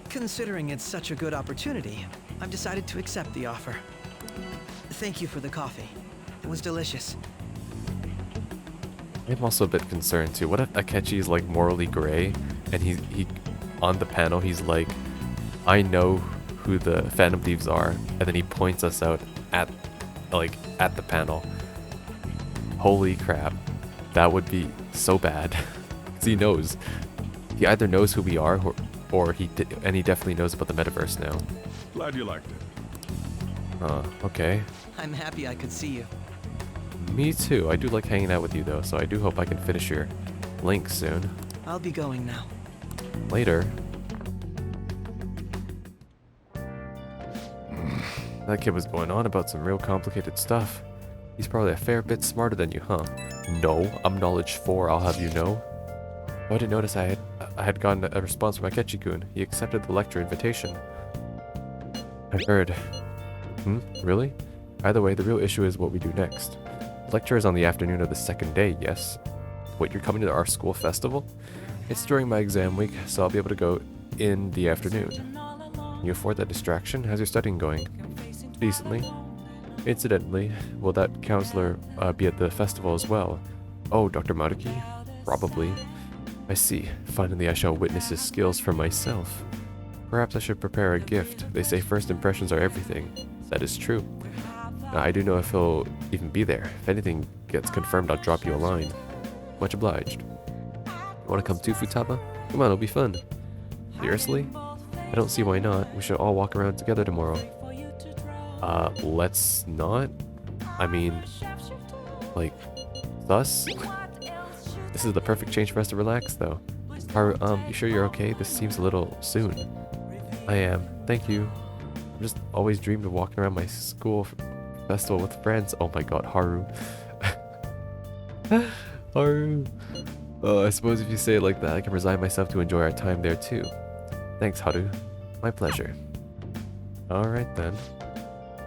Considering it's such a good opportunity, I've decided to accept the offer. Thank you for the coffee. It was delicious. I'm also a bit concerned too. What if Akechi is like morally gray, and he on the panel he's like, I know who the Phantom Thieves are, and then he points us out at the panel. Holy crap, that would be so bad. 'Cause he knows. He either knows who we are, or he definitely knows about the metaverse now. Glad you liked it. Okay. I'm happy I could see you. Me too. I do like hanging out with you though, so I do hope I can finish your link soon. I'll be going now. Later. That kid was going on about some real complicated stuff. He's probably a fair bit smarter than you, huh? No, I'm knowledge 4, I'll have you know. Oh, I didn't notice I had gotten a response from Akechi-kun. He accepted the lecture invitation. I heard. Really? Either way, the real issue is what we do next. The lecture is on the afternoon of the second day, yes? What, you're coming to our school festival? It's during my exam week, so I'll be able to go in the afternoon. Can you afford that distraction? How's your studying going? Decently. Incidentally, will that counselor be at the festival as well? Oh, Dr. Maruki? Probably. I see. Finally, I shall witness his skills for myself. Perhaps I should prepare a gift. They say first impressions are everything. That is true. I do know if he'll even be there. If anything gets confirmed, I'll drop you a line. Much obliged. You want to come too, Futaba? Come on, it'll be fun. Seriously? I don't see why not. We should all walk around together tomorrow. Let's not? I mean, like, thus? This is the perfect change for us to relax, though. Haru, you sure you're okay? This seems a little soon. I am. Thank you. I've just always dreamed of walking around my school festival with friends. Oh my god, Haru. Haru. I suppose if you say it like that, I can resign myself to enjoy our time there too. Thanks, Haru. My pleasure. Alright then.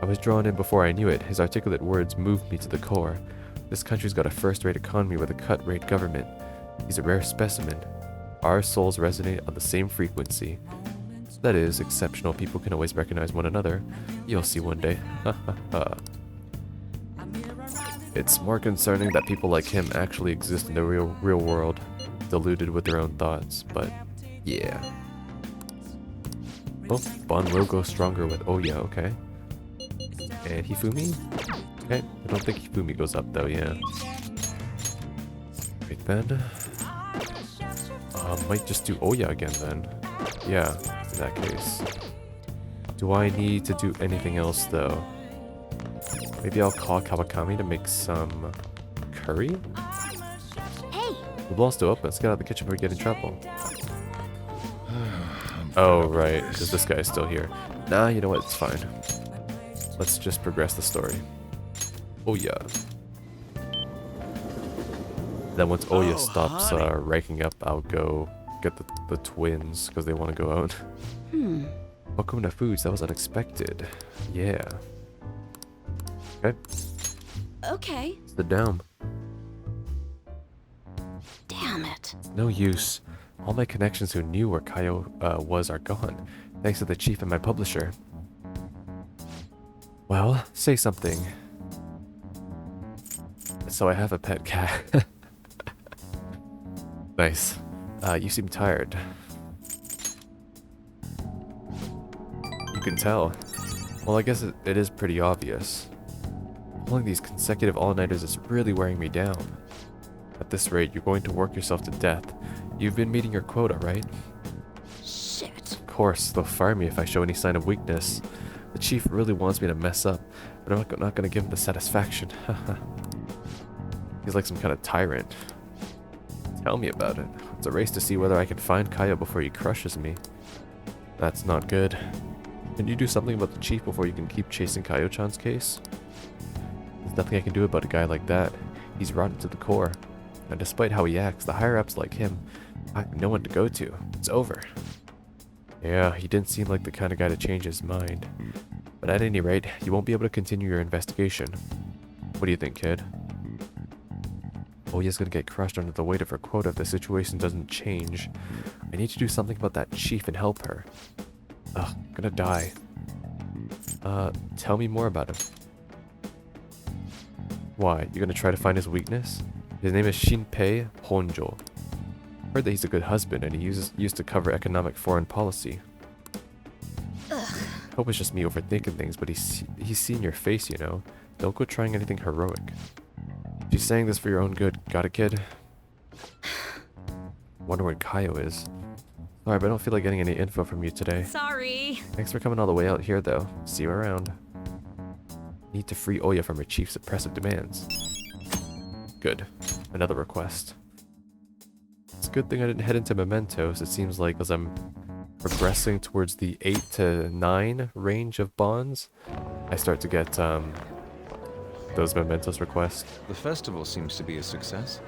I was drawn in before I knew it. His articulate words moved me to the core. This country's got a first-rate economy with a cut-rate government. He's a rare specimen. Our souls resonate on the same frequency. That is, exceptional people can always recognize one another. You'll see one day. Ha ha ha. It's more concerning that people like him actually exist in the real world, deluded with their own thoughts, but yeah. Oh, bond will go stronger with Oya, okay. And Hifumi? Okay, I don't think Hifumi goes up though, yeah. Right then. Might just do Oya again then. Yeah, in that case. Do I need to do anything else though? Maybe I'll call Kawakami to make some curry? Hey! The ball's still open. Let's get out of the kitchen before we get in trouble. Oh, right. Because this guy's still here. Nah, you know what? It's fine. Let's just progress the story. Oya. Then once Oya stops raking up, I'll go get the twins because they want to go out. Welcome to Foods. That was unexpected. Yeah. Okay. Okay. Sit down. Damn it. No use. All my connections who knew where Kaio was are gone, thanks to the chief and my publisher. Well, say something. So I have a pet cat. Nice. You seem tired. You can tell. Well, I guess it is pretty obvious. Pulling these consecutive all-nighters is really wearing me down. At this rate, you're going to work yourself to death. You've been meeting your quota, right? Shit. Of course, they'll fire me if I show any sign of weakness. The chief really wants me to mess up, but I'm not going to give him the satisfaction. He's like some kind of tyrant. Tell me about it. It's a race to see whether I can find Kaio before he crushes me. That's not good. Can you do something about the chief before you can keep chasing Kaio-chan's case? There's nothing I can do about a guy like that. He's rotten to the core. And despite how he acts, the higher-ups like him, I have no one to go to. It's over. Yeah, he didn't seem like the kind of guy to change his mind. But at any rate, you won't be able to continue your investigation. What do you think, kid? Oya's gonna get crushed under the weight of her quota if the situation doesn't change. I need to do something about that chief and help her. Ugh, I'm gonna die. Tell me more about him. Why? You're gonna try to find his weakness? His name is Shinpei Honjo. Heard that he's a good husband and he used to cover economic foreign policy. Ugh. Hope it's just me overthinking things, but he's seen your face, you know. Don't go trying anything heroic. She's saying this for your own good. Got it, kid? Wonder where Kaio is. Alright, but I don't feel like getting any info from you today. Sorry. Thanks for coming all the way out here, though. See you around. Need to free Oya from her chief's oppressive demands. Good. Another request. It's a good thing I didn't head into Mementos. It seems like as I'm progressing towards the 8 to 9 range of bonds, I start to get those Mementos requests. The festival seems to be a success.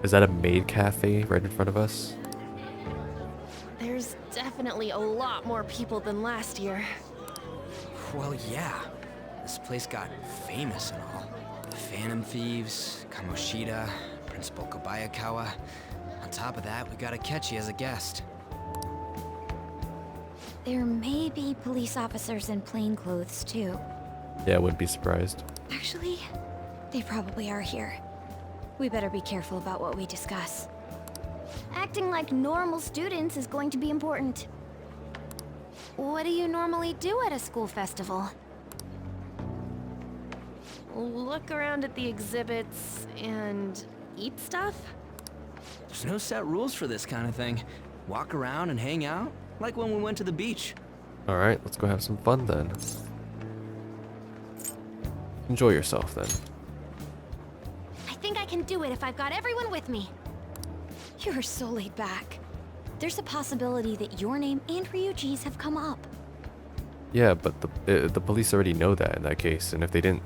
Is that a maid cafe right in front of us? There's definitely a lot more people than last year. Well, yeah. This place got famous and all. The Phantom Thieves, Kamoshida, Principal Kobayakawa. On top of that, we got Akechi as a guest. There may be police officers in plain clothes, too. Yeah, I wouldn't be surprised. Actually, they probably are here. We better be careful about what we discuss. Acting like normal students is going to be important. What do you normally do at a school festival? Look around at the exhibits and eat stuff? There's no set rules for this kind of thing. Walk around and hang out, like when we went to the beach. Alright, let's go have some fun then. Enjoy yourself then. I think I can do it if I've got everyone with me. You're so laid back. There's a possibility that your name and Ryuji's have come up. Yeah, but the police already know that in that case, and if they didn't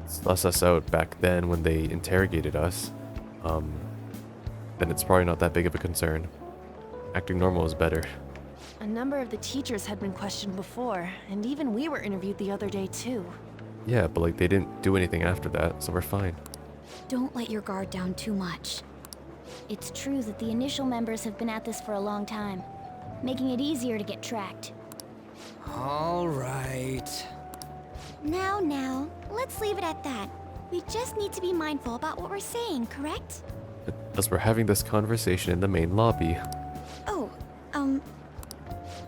suss us out back then when they interrogated us, then it's probably not that big of a concern. Acting normal is better. A number of the teachers had been questioned before, and even we were interviewed the other day too. Yeah, but like they didn't do anything after that, so we're fine. Don't let your guard down too much. It's true that the initial members have been at this for a long time, making it easier to get tracked. All right. Now, let's leave it at that. We just need to be mindful about what we're saying, correct? As we're having this conversation in the main lobby. Oh,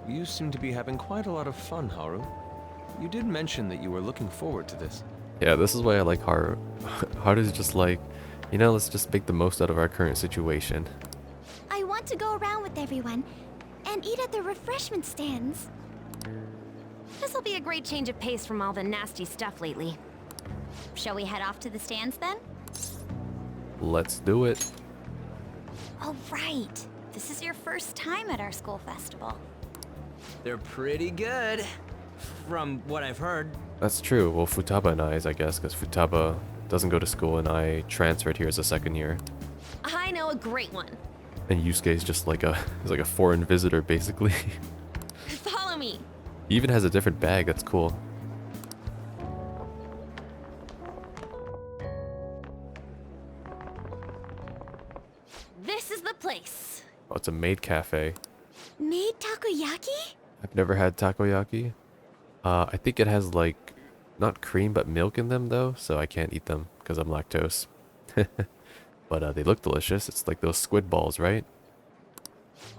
You seem to be having quite a lot of fun, Haru. You did mention that you were looking forward to this. Yeah, this is why I like Haru. Haru's just like, you know, let's just make the most out of our current situation. I want to go around with everyone and eat at the refreshment stands. This'll be a great change of pace from all the nasty stuff lately. Shall we head off to the stands then? Let's do it. Oh, right. This is your first time at our school festival. They're pretty good, from what I've heard. That's true. Well, Futaba and I's, I guess, because Futaba doesn't go to school and I transferred here as a second year. I know a great one. And Yusuke's just like he's like a foreign visitor, basically. Follow me. He even has a different bag, that's cool. This is the place. Oh, it's a maid cafe. Made takoyaki? I've never had takoyaki. I think it has like, not cream, but milk in them though, so I can't eat them because I'm lactose. But they look delicious. It's like those squid balls, right?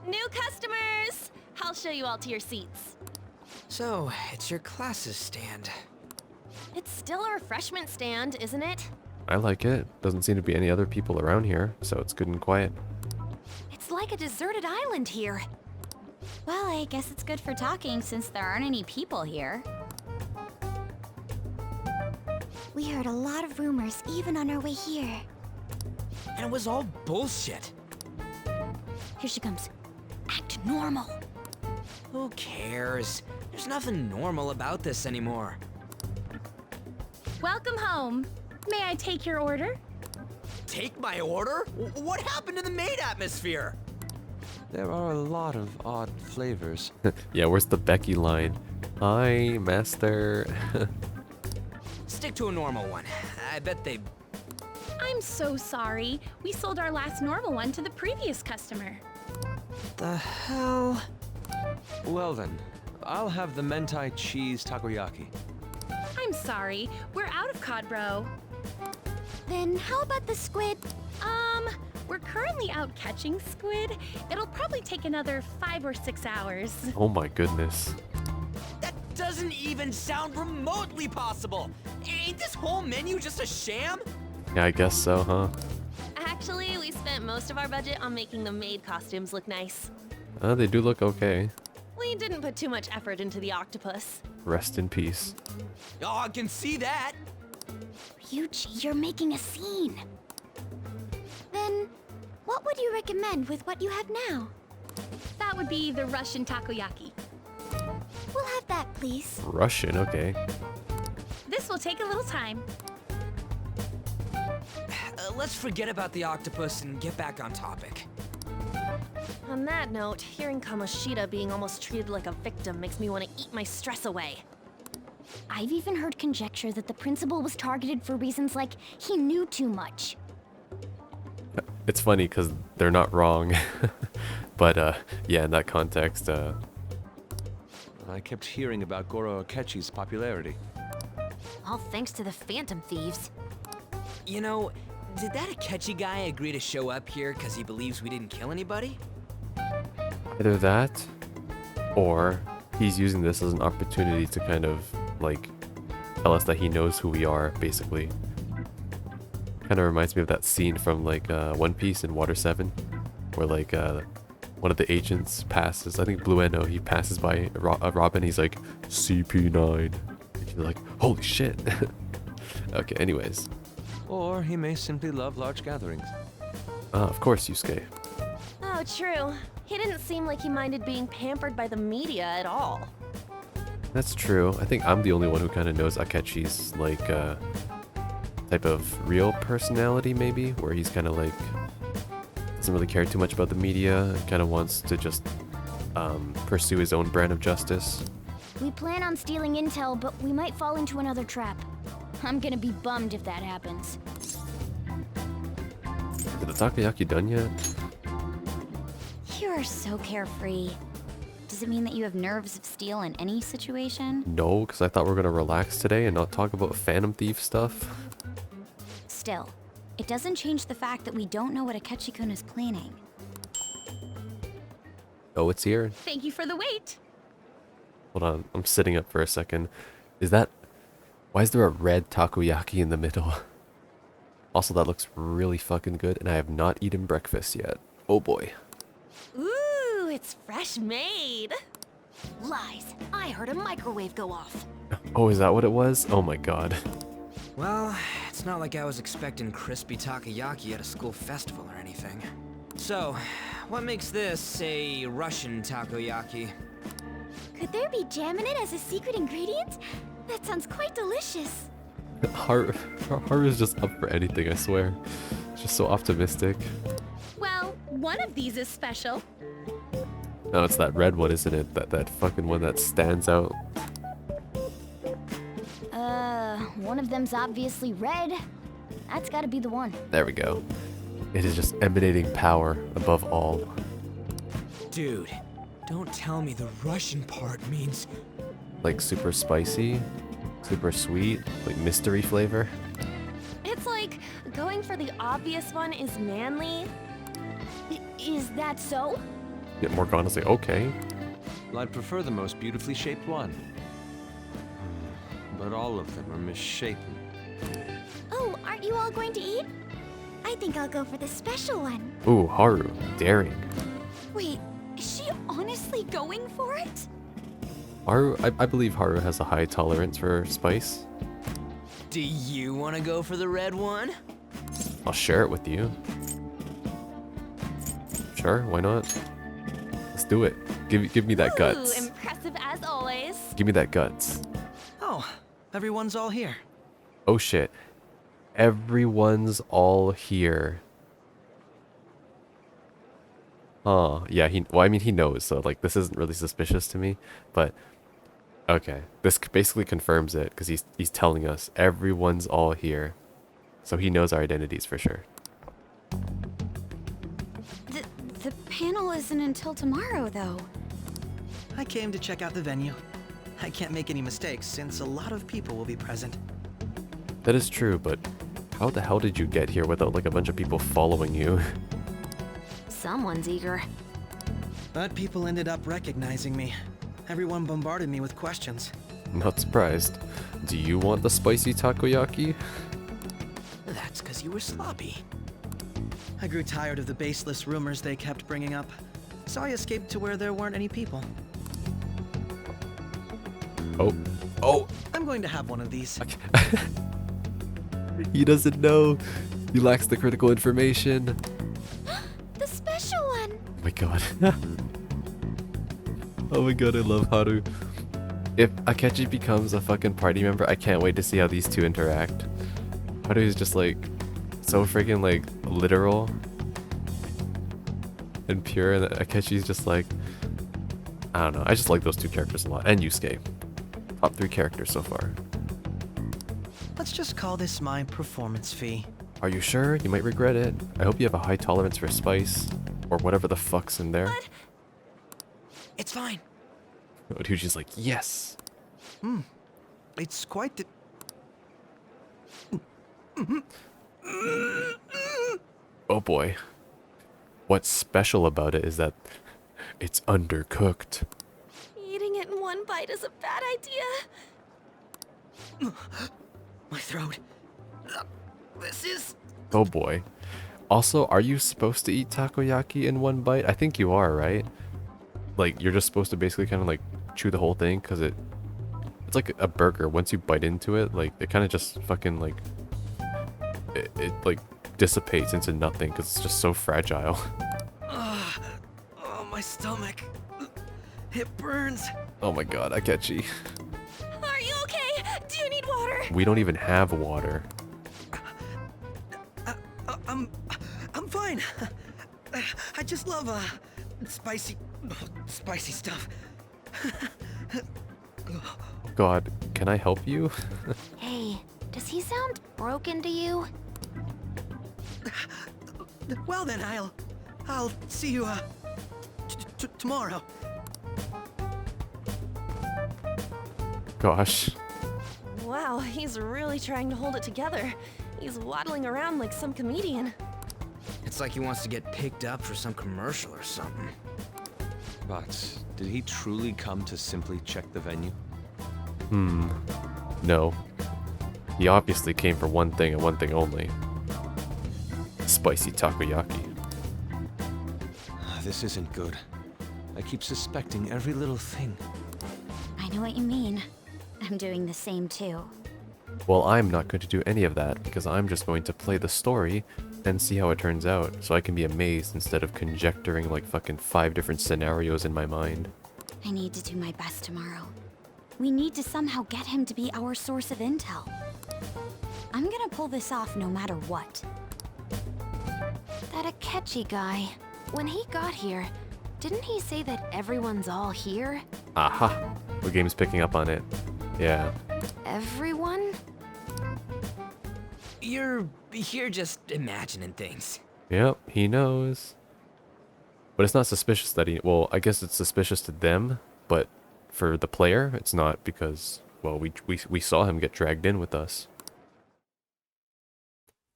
New customers! I'll show you all to your seats. So, it's your class's stand. It's still a refreshment stand, isn't it? I like it. Doesn't seem to be any other people around here, so it's good and quiet. It's like a deserted island here. Well, I guess it's good for talking since there aren't any people here. We heard a lot of rumors even on our way here. And it was all bullshit. Here she comes. Act normal. Who cares? There's nothing normal about this anymore. Welcome home. May I take your order? Take my order? What happened to the maid atmosphere? There are a lot of odd flavors. Yeah, where's the Becky line? Hi, master. Stick to a normal one. I bet they... I'm so sorry. We sold our last normal one to the previous customer. The hell? Well then, I'll have the mentai cheese takoyaki. I'm sorry. We're out of cod bro. Then how about the squid? We're currently out catching squid. It'll probably take another 5 or 6 hours. Oh my goodness. That doesn't even sound remotely possible. Ain't this whole menu just a sham? Yeah, I guess so, huh? Actually, we spent most of our budget on making the maid costumes look nice. They do look okay. We didn't put too much effort into the octopus. Rest in peace. Oh, I can see that. Ryuji, you're making a scene. Then, what would you recommend with what you have now? That would be the Russian takoyaki. We'll have that, please. Russian, okay. This will take a little time. Let's forget about the octopus and get back on topic. On that note, hearing Kamoshida being almost treated like a victim makes me want to eat my stress away. I've even heard conjecture that the principal was targeted for reasons like he knew too much. It's funny because they're not wrong. But yeah, in that context, I kept hearing about Goro Akechi's popularity. All thanks to the Phantom Thieves. You know, did that Akechi guy agree to show up here because he believes we didn't kill anybody? either that, or he's using this as an opportunity to kind of, like, tell us that he knows who we are, basically. Kind of reminds me of that scene from, like, One Piece in Water 7, where, like, one of the agents passes, I think Blueno, he passes by Robin, he's like, CP9. And you're like, holy shit. Okay, anyways. Or he may simply love large gatherings. Of course, Yusuke. Oh, true. He didn't seem like he minded being pampered by the media at all. That's true. I think I'm the only one who kind of knows Akechi's, like, type of real personality, maybe, where he's kind of like, doesn't really care too much about the media, kind of wants to just pursue his own brand of justice. We plan on stealing intel, but we might fall into another trap. I'm gonna be bummed if that happens. Is the takoyaki done yet? You are so carefree. Does it mean that you have nerves of steel in any situation? No, because I thought we were gonna relax today and not talk about Phantom Thief stuff. Still, it doesn't change the fact that we don't know what Akechi-kun is planning. Oh, it's here. Thank you for the wait. Hold on, I'm sitting up for a second. Is that... Why is there a red takoyaki in the middle? Also, that looks really fucking good, and I have not eaten breakfast yet. Oh boy. Ooh, it's fresh made. Lies. I heard a microwave go off. Oh, is that what it was? Oh my god. Well, it's not like I was expecting crispy takoyaki at a school festival or anything. So, what makes this a Russian takoyaki? Could there be jam in it as a secret ingredient? That sounds quite delicious. Haru's just up for anything, I swear. Just so optimistic. Well, one of these is special. No, it's that red one, isn't it? That fucking one that stands out. One of them's obviously red. That's gotta be the one. There we go. It is just emanating power above all. Dude, don't tell me the Russian part means... Like super spicy, super sweet, like mystery flavor. It's like going for the obvious one is manly. Is that so? Yeah, Morgana's like, okay. Well, I'd prefer the most beautifully shaped one. But all of them are misshapen. Oh, aren't you all going to eat? I think I'll go for the special one. Ooh, Haru, daring. Wait, is she honestly going for it? Haru, I believe Haru has a high tolerance for spice. Do you want to go for the red one? I'll share it with you. Sure, why not? Let's do it. Give me that guts. Ooh, impressive as always. Give me that guts. Oh, everyone's all here. Oh shit. Everyone's all here. Yeah, well, I mean, he knows, so, like, this isn't really suspicious to me, but, okay. This basically confirms it, because he's telling us everyone's all here. So he knows our identities for sure. The panel isn't until tomorrow, though. I came to check out the venue. I can't make any mistakes, since a lot of people will be present. That is true, but how the hell did you get here without, like, a bunch of people following you? Someone's eager. But people ended up recognizing me. Everyone bombarded me with questions. Not surprised. Do you want the spicy takoyaki? That's because you were sloppy. I grew tired of the baseless rumors they kept bringing up, so I escaped to where there weren't any people. Oh. I'm going to have one of these. He doesn't know. He lacks the critical information. The special one! Oh my god. Oh my god, I love Haru. If Akechi becomes a fucking party member, I can't wait to see how these two interact. Haru is just like so freaking like literal and pure, and Akechi's just like, I don't know. I just like those two characters a lot. And Yusuke. Top 3 characters so far. Let's just call this my performance fee. Are you sure? You might regret it. I hope you have a high tolerance for spice. Or whatever the fuck's in there. What? It's fine. Uchi's like, yes. It's quite the... Oh boy. What's special about it is that it's undercooked. Eating it in one bite is a bad idea. My throat. This is... Oh boy. Also, are you supposed to eat takoyaki in one bite? I think you are, right? Like, you're just supposed to basically kind of like chew the whole thing because it's like a burger. Once you bite into it, like, it kind of just fucking like, it like dissipates into nothing because it's just so fragile. Oh, my stomach. It burns. Oh my god, Akechi. Are you okay? Do you need water? We don't even have water. I'm fine. I just love spicy stuff. God, can I help you? Hey, does he sound broken to you? Well then, I'll see you tomorrow. Gosh. Wow, he's really trying to hold it together. He's waddling around like some comedian. It's like he wants to get picked up for some commercial or something. But did he truly come to simply check the venue? No. He obviously came for one thing and one thing only. Spicy takoyaki. This isn't good. I keep suspecting every little thing. I know what you mean. I'm doing the same too. Well, I'm not going to do any of that because I'm just going to play the story and see how it turns out so I can be amazed instead of conjecturing like fucking 5 different scenarios in my mind. I need to do my best tomorrow. We need to somehow get him to be our source of intel. I'm gonna pull this off no matter what. That Akechi guy, when he got here, didn't he say that everyone's all here? Aha! The game's picking up on it. Yeah. Everyone? You're just imagining things. Yep, he knows. But it's not suspicious that he... Well, I guess it's suspicious to them, but for the player, it's not because, well, we saw him get dragged in with us.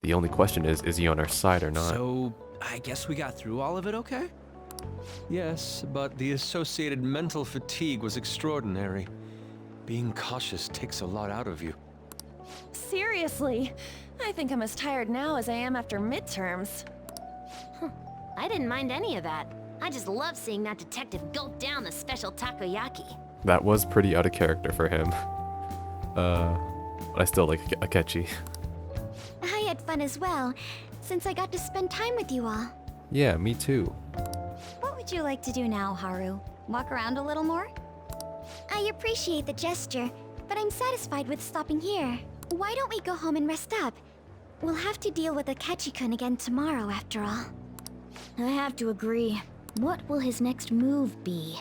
The only question is he on our side or not? So, I guess we got through all of it okay? Yes, but the associated mental fatigue was extraordinary. Being cautious takes a lot out of you. Seriously, I think I'm as tired now as I am after midterms. I didn't mind any of that. I just love seeing that detective gulp down the special takoyaki. That was pretty out of character for him. But I still like Akechi. I had fun as well, since I got to spend time with you all. Yeah, me too. What would you like to do now, Haru? Walk around a little more? I appreciate the gesture, but I'm satisfied with stopping here. Why don't we go home and rest up? We'll have to deal with Akechi-kun again tomorrow, after all. I have to agree. What will his next move be?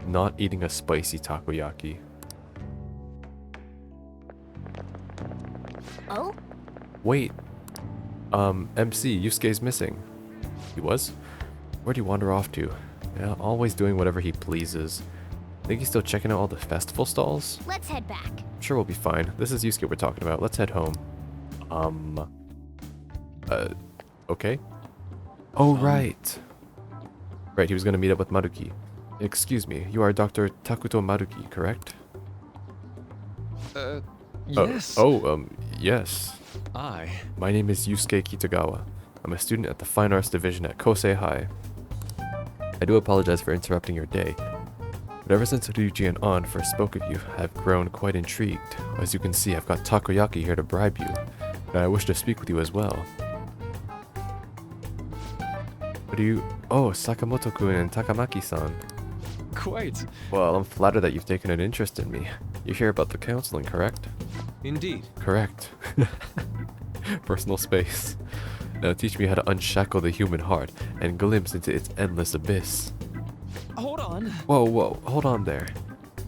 Not eating a spicy takoyaki. Oh? Wait. MC, Yusuke's missing. He was? Where'd he wander off to? Yeah, always doing whatever he pleases. Think he's still checking out all the festival stalls? Let's head back. Sure, we'll be fine. This is Yusuke we're talking about. Let's head home. Okay? Oh, right. Right, he was gonna meet up with Maruki. Excuse me, you are Dr. Takuto Maruki, correct? Yes. Yes. I. My name is Yusuke Kitagawa. I'm a student at the Fine Arts Division at Kosei High. I do apologize for interrupting your day, but ever since Ryuji and An first spoke of you, I've grown quite intrigued. As you can see, I've got takoyaki here to bribe you, and I wish to speak with you as well. Oh, Sakamoto-kun and Takamaki-san. Quite. Well, I'm flattered that you've taken an interest in me. You hear about the counseling, correct? Indeed. Correct. Personal space. Now teach me how to unshackle the human heart and glimpse into its endless abyss. Hold on. Whoa, hold on there.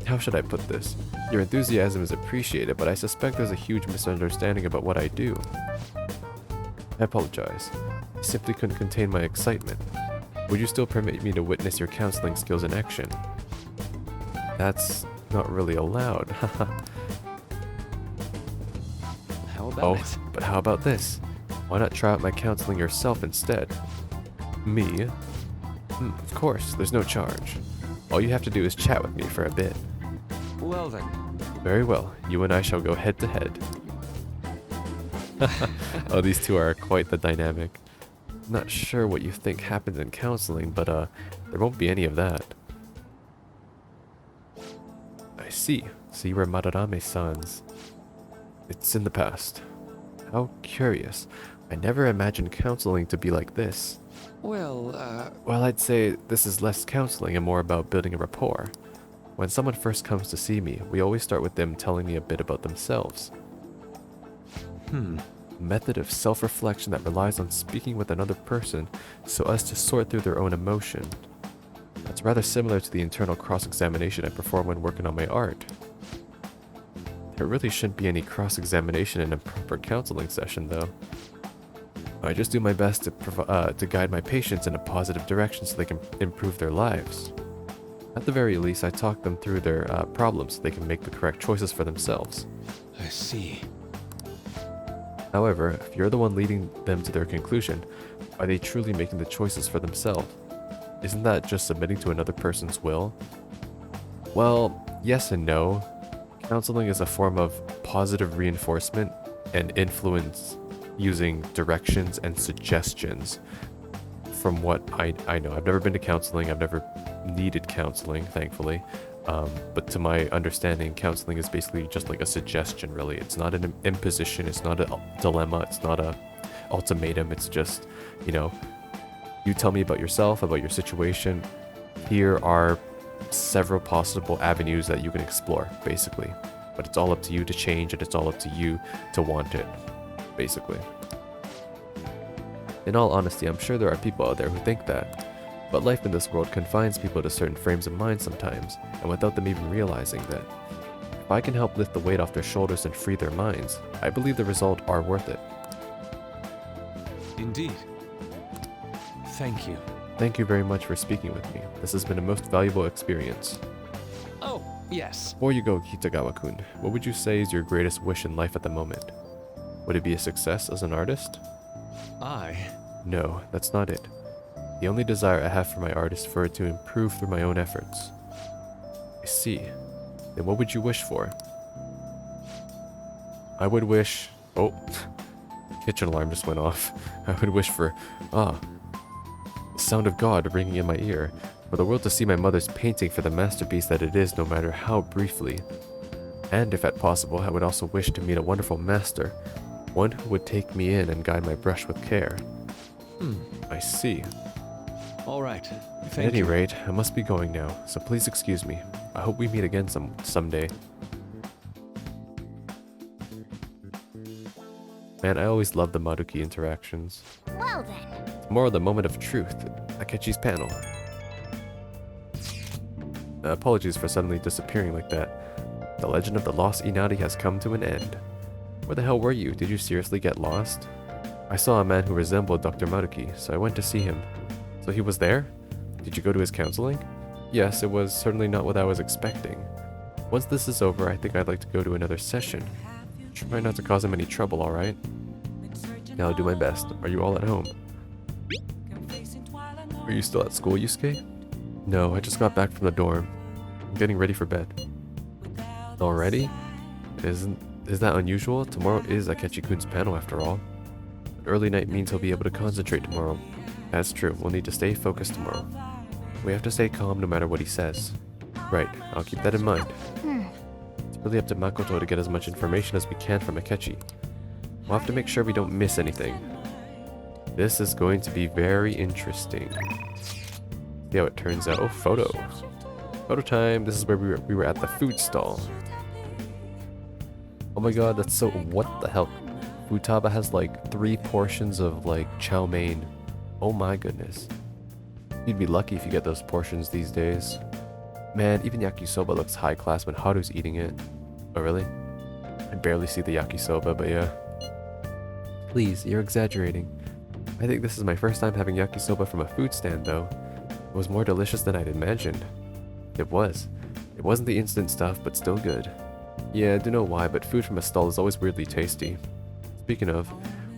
How should I put this? Your enthusiasm is appreciated, but I suspect there's a huge misunderstanding about what I do. I apologize. I simply couldn't contain my excitement. Would you still permit me to witness your counseling skills in action? That's not really allowed. How about it? But how about this? Why not try out my counseling yourself instead? Me? Of course, there's no charge. All you have to do is chat with me for a bit. Well then. Very well, you and I shall go head to head. Oh, these two are quite the dynamic. Not sure what you think happens in counseling, but there won't be any of that. I see. So you were Madarame-san's. It's in the past. How curious. I never imagined counseling to be like this. Well, Well, I'd say this is less counseling and more about building a rapport. When someone first comes to see me, we always start with them telling me a bit about themselves. A method of self-reflection that relies on speaking with another person so as to sort through their own emotion. That's rather similar to the internal cross-examination I perform when working on my art. There really shouldn't be any cross-examination in a proper counseling session, though. I just do my best to guide my patients in a positive direction so they can improve their lives. At the very least, I talk them through their problems so they can make the correct choices for themselves. I see. However, if you're the one leading them to their conclusion, are they truly making the choices for themselves? Isn't that just submitting to another person's will? Well, yes and no. Counseling is a form of positive reinforcement and influence using directions and suggestions. From what I know, I've never been to counseling, I've never needed counseling, thankfully. But to my understanding, counseling is basically just like a suggestion, really. It's not an imposition, it's not a dilemma, it's not a ultimatum, it's just, you know, you tell me about yourself, about your situation. Here are several possible avenues that you can explore, basically. But it's all up to you to change, and it's all up to you to want it, basically. In all honesty, I'm sure there are people out there who think that. But life in this world confines people to certain frames of mind sometimes, and without them even realizing that. If I can help lift the weight off their shoulders and free their minds, I believe the results are worth it. Indeed. Thank you. Thank you very much for speaking with me. This has been a most valuable experience. Oh, yes. Before you go, Kitagawa-kun, what would you say is your greatest wish in life at the moment? Would it be a success as an artist? No, that's not it. The only desire I have for my art is for it to improve through my own efforts. I see. Then what would you wish for? I would wish... Oh, kitchen alarm just went off. I would wish for... the sound of God ringing in my ear. For the world to see my mother's painting for the masterpiece that it is, no matter how briefly. And if at possible, I would also wish to meet a wonderful master. One who would take me in and guide my brush with care. I see. All right. At any rate, I must be going now, so please excuse me. I hope we meet again someday. Man, I always love the Maruki interactions. Well then. Tomorrow, the moment of truth. Akechi's panel. Apologies for suddenly disappearing like that. The legend of the lost Inari has come to an end. Where the hell were you? Did you seriously get lost? I saw a man who resembled Dr. Maruki, so I went to see him. So he was there? Did you go to his counseling? Yes, it was certainly not what I was expecting. Once this is over, I think I'd like to go to another session. Try not to cause him any trouble, alright? Now I'll do my best. Are you all at home? Are you still at school, Yusuke? No, I just got back from the dorm. I'm getting ready for bed. Already? Is that unusual? Tomorrow is Akechi-kun's panel after all. An early night means he'll be able to concentrate tomorrow. That's true, we'll need to stay focused tomorrow. We have to stay calm no matter what he says. Right, I'll keep that in mind. It's really up to Makoto to get as much information as we can from Akechi. We'll have to make sure we don't miss anything. This is going to be very interesting. See how it turns out. Oh, photo. Photo time. This is where we were at the food stall. Oh my god, that's so... What the hell? Futaba has like 3 portions of like chow mein. Oh my goodness. You'd be lucky if you get those portions these days. Man, even yakisoba looks high class when Haru's eating it. Oh really? I barely see the yakisoba, but yeah. Please, you're exaggerating. I think this is my first time having yakisoba from a food stand though. It was more delicious than I'd imagined. It was. It wasn't the instant stuff, but still good. Yeah, I don't know why, but food from a stall is always weirdly tasty. Speaking of,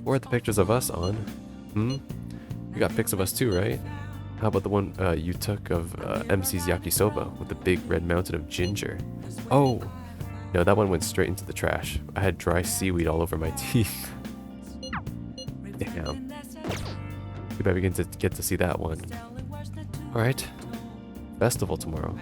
where are the pictures of us on? You got pics of us too, right? How about the one you took of MC's yakisoba with the big red mountain of ginger? Oh! No, that one went straight into the trash. I had dry seaweed all over my teeth. Damn. Too bad we get to see that one. Alright. Festival tomorrow.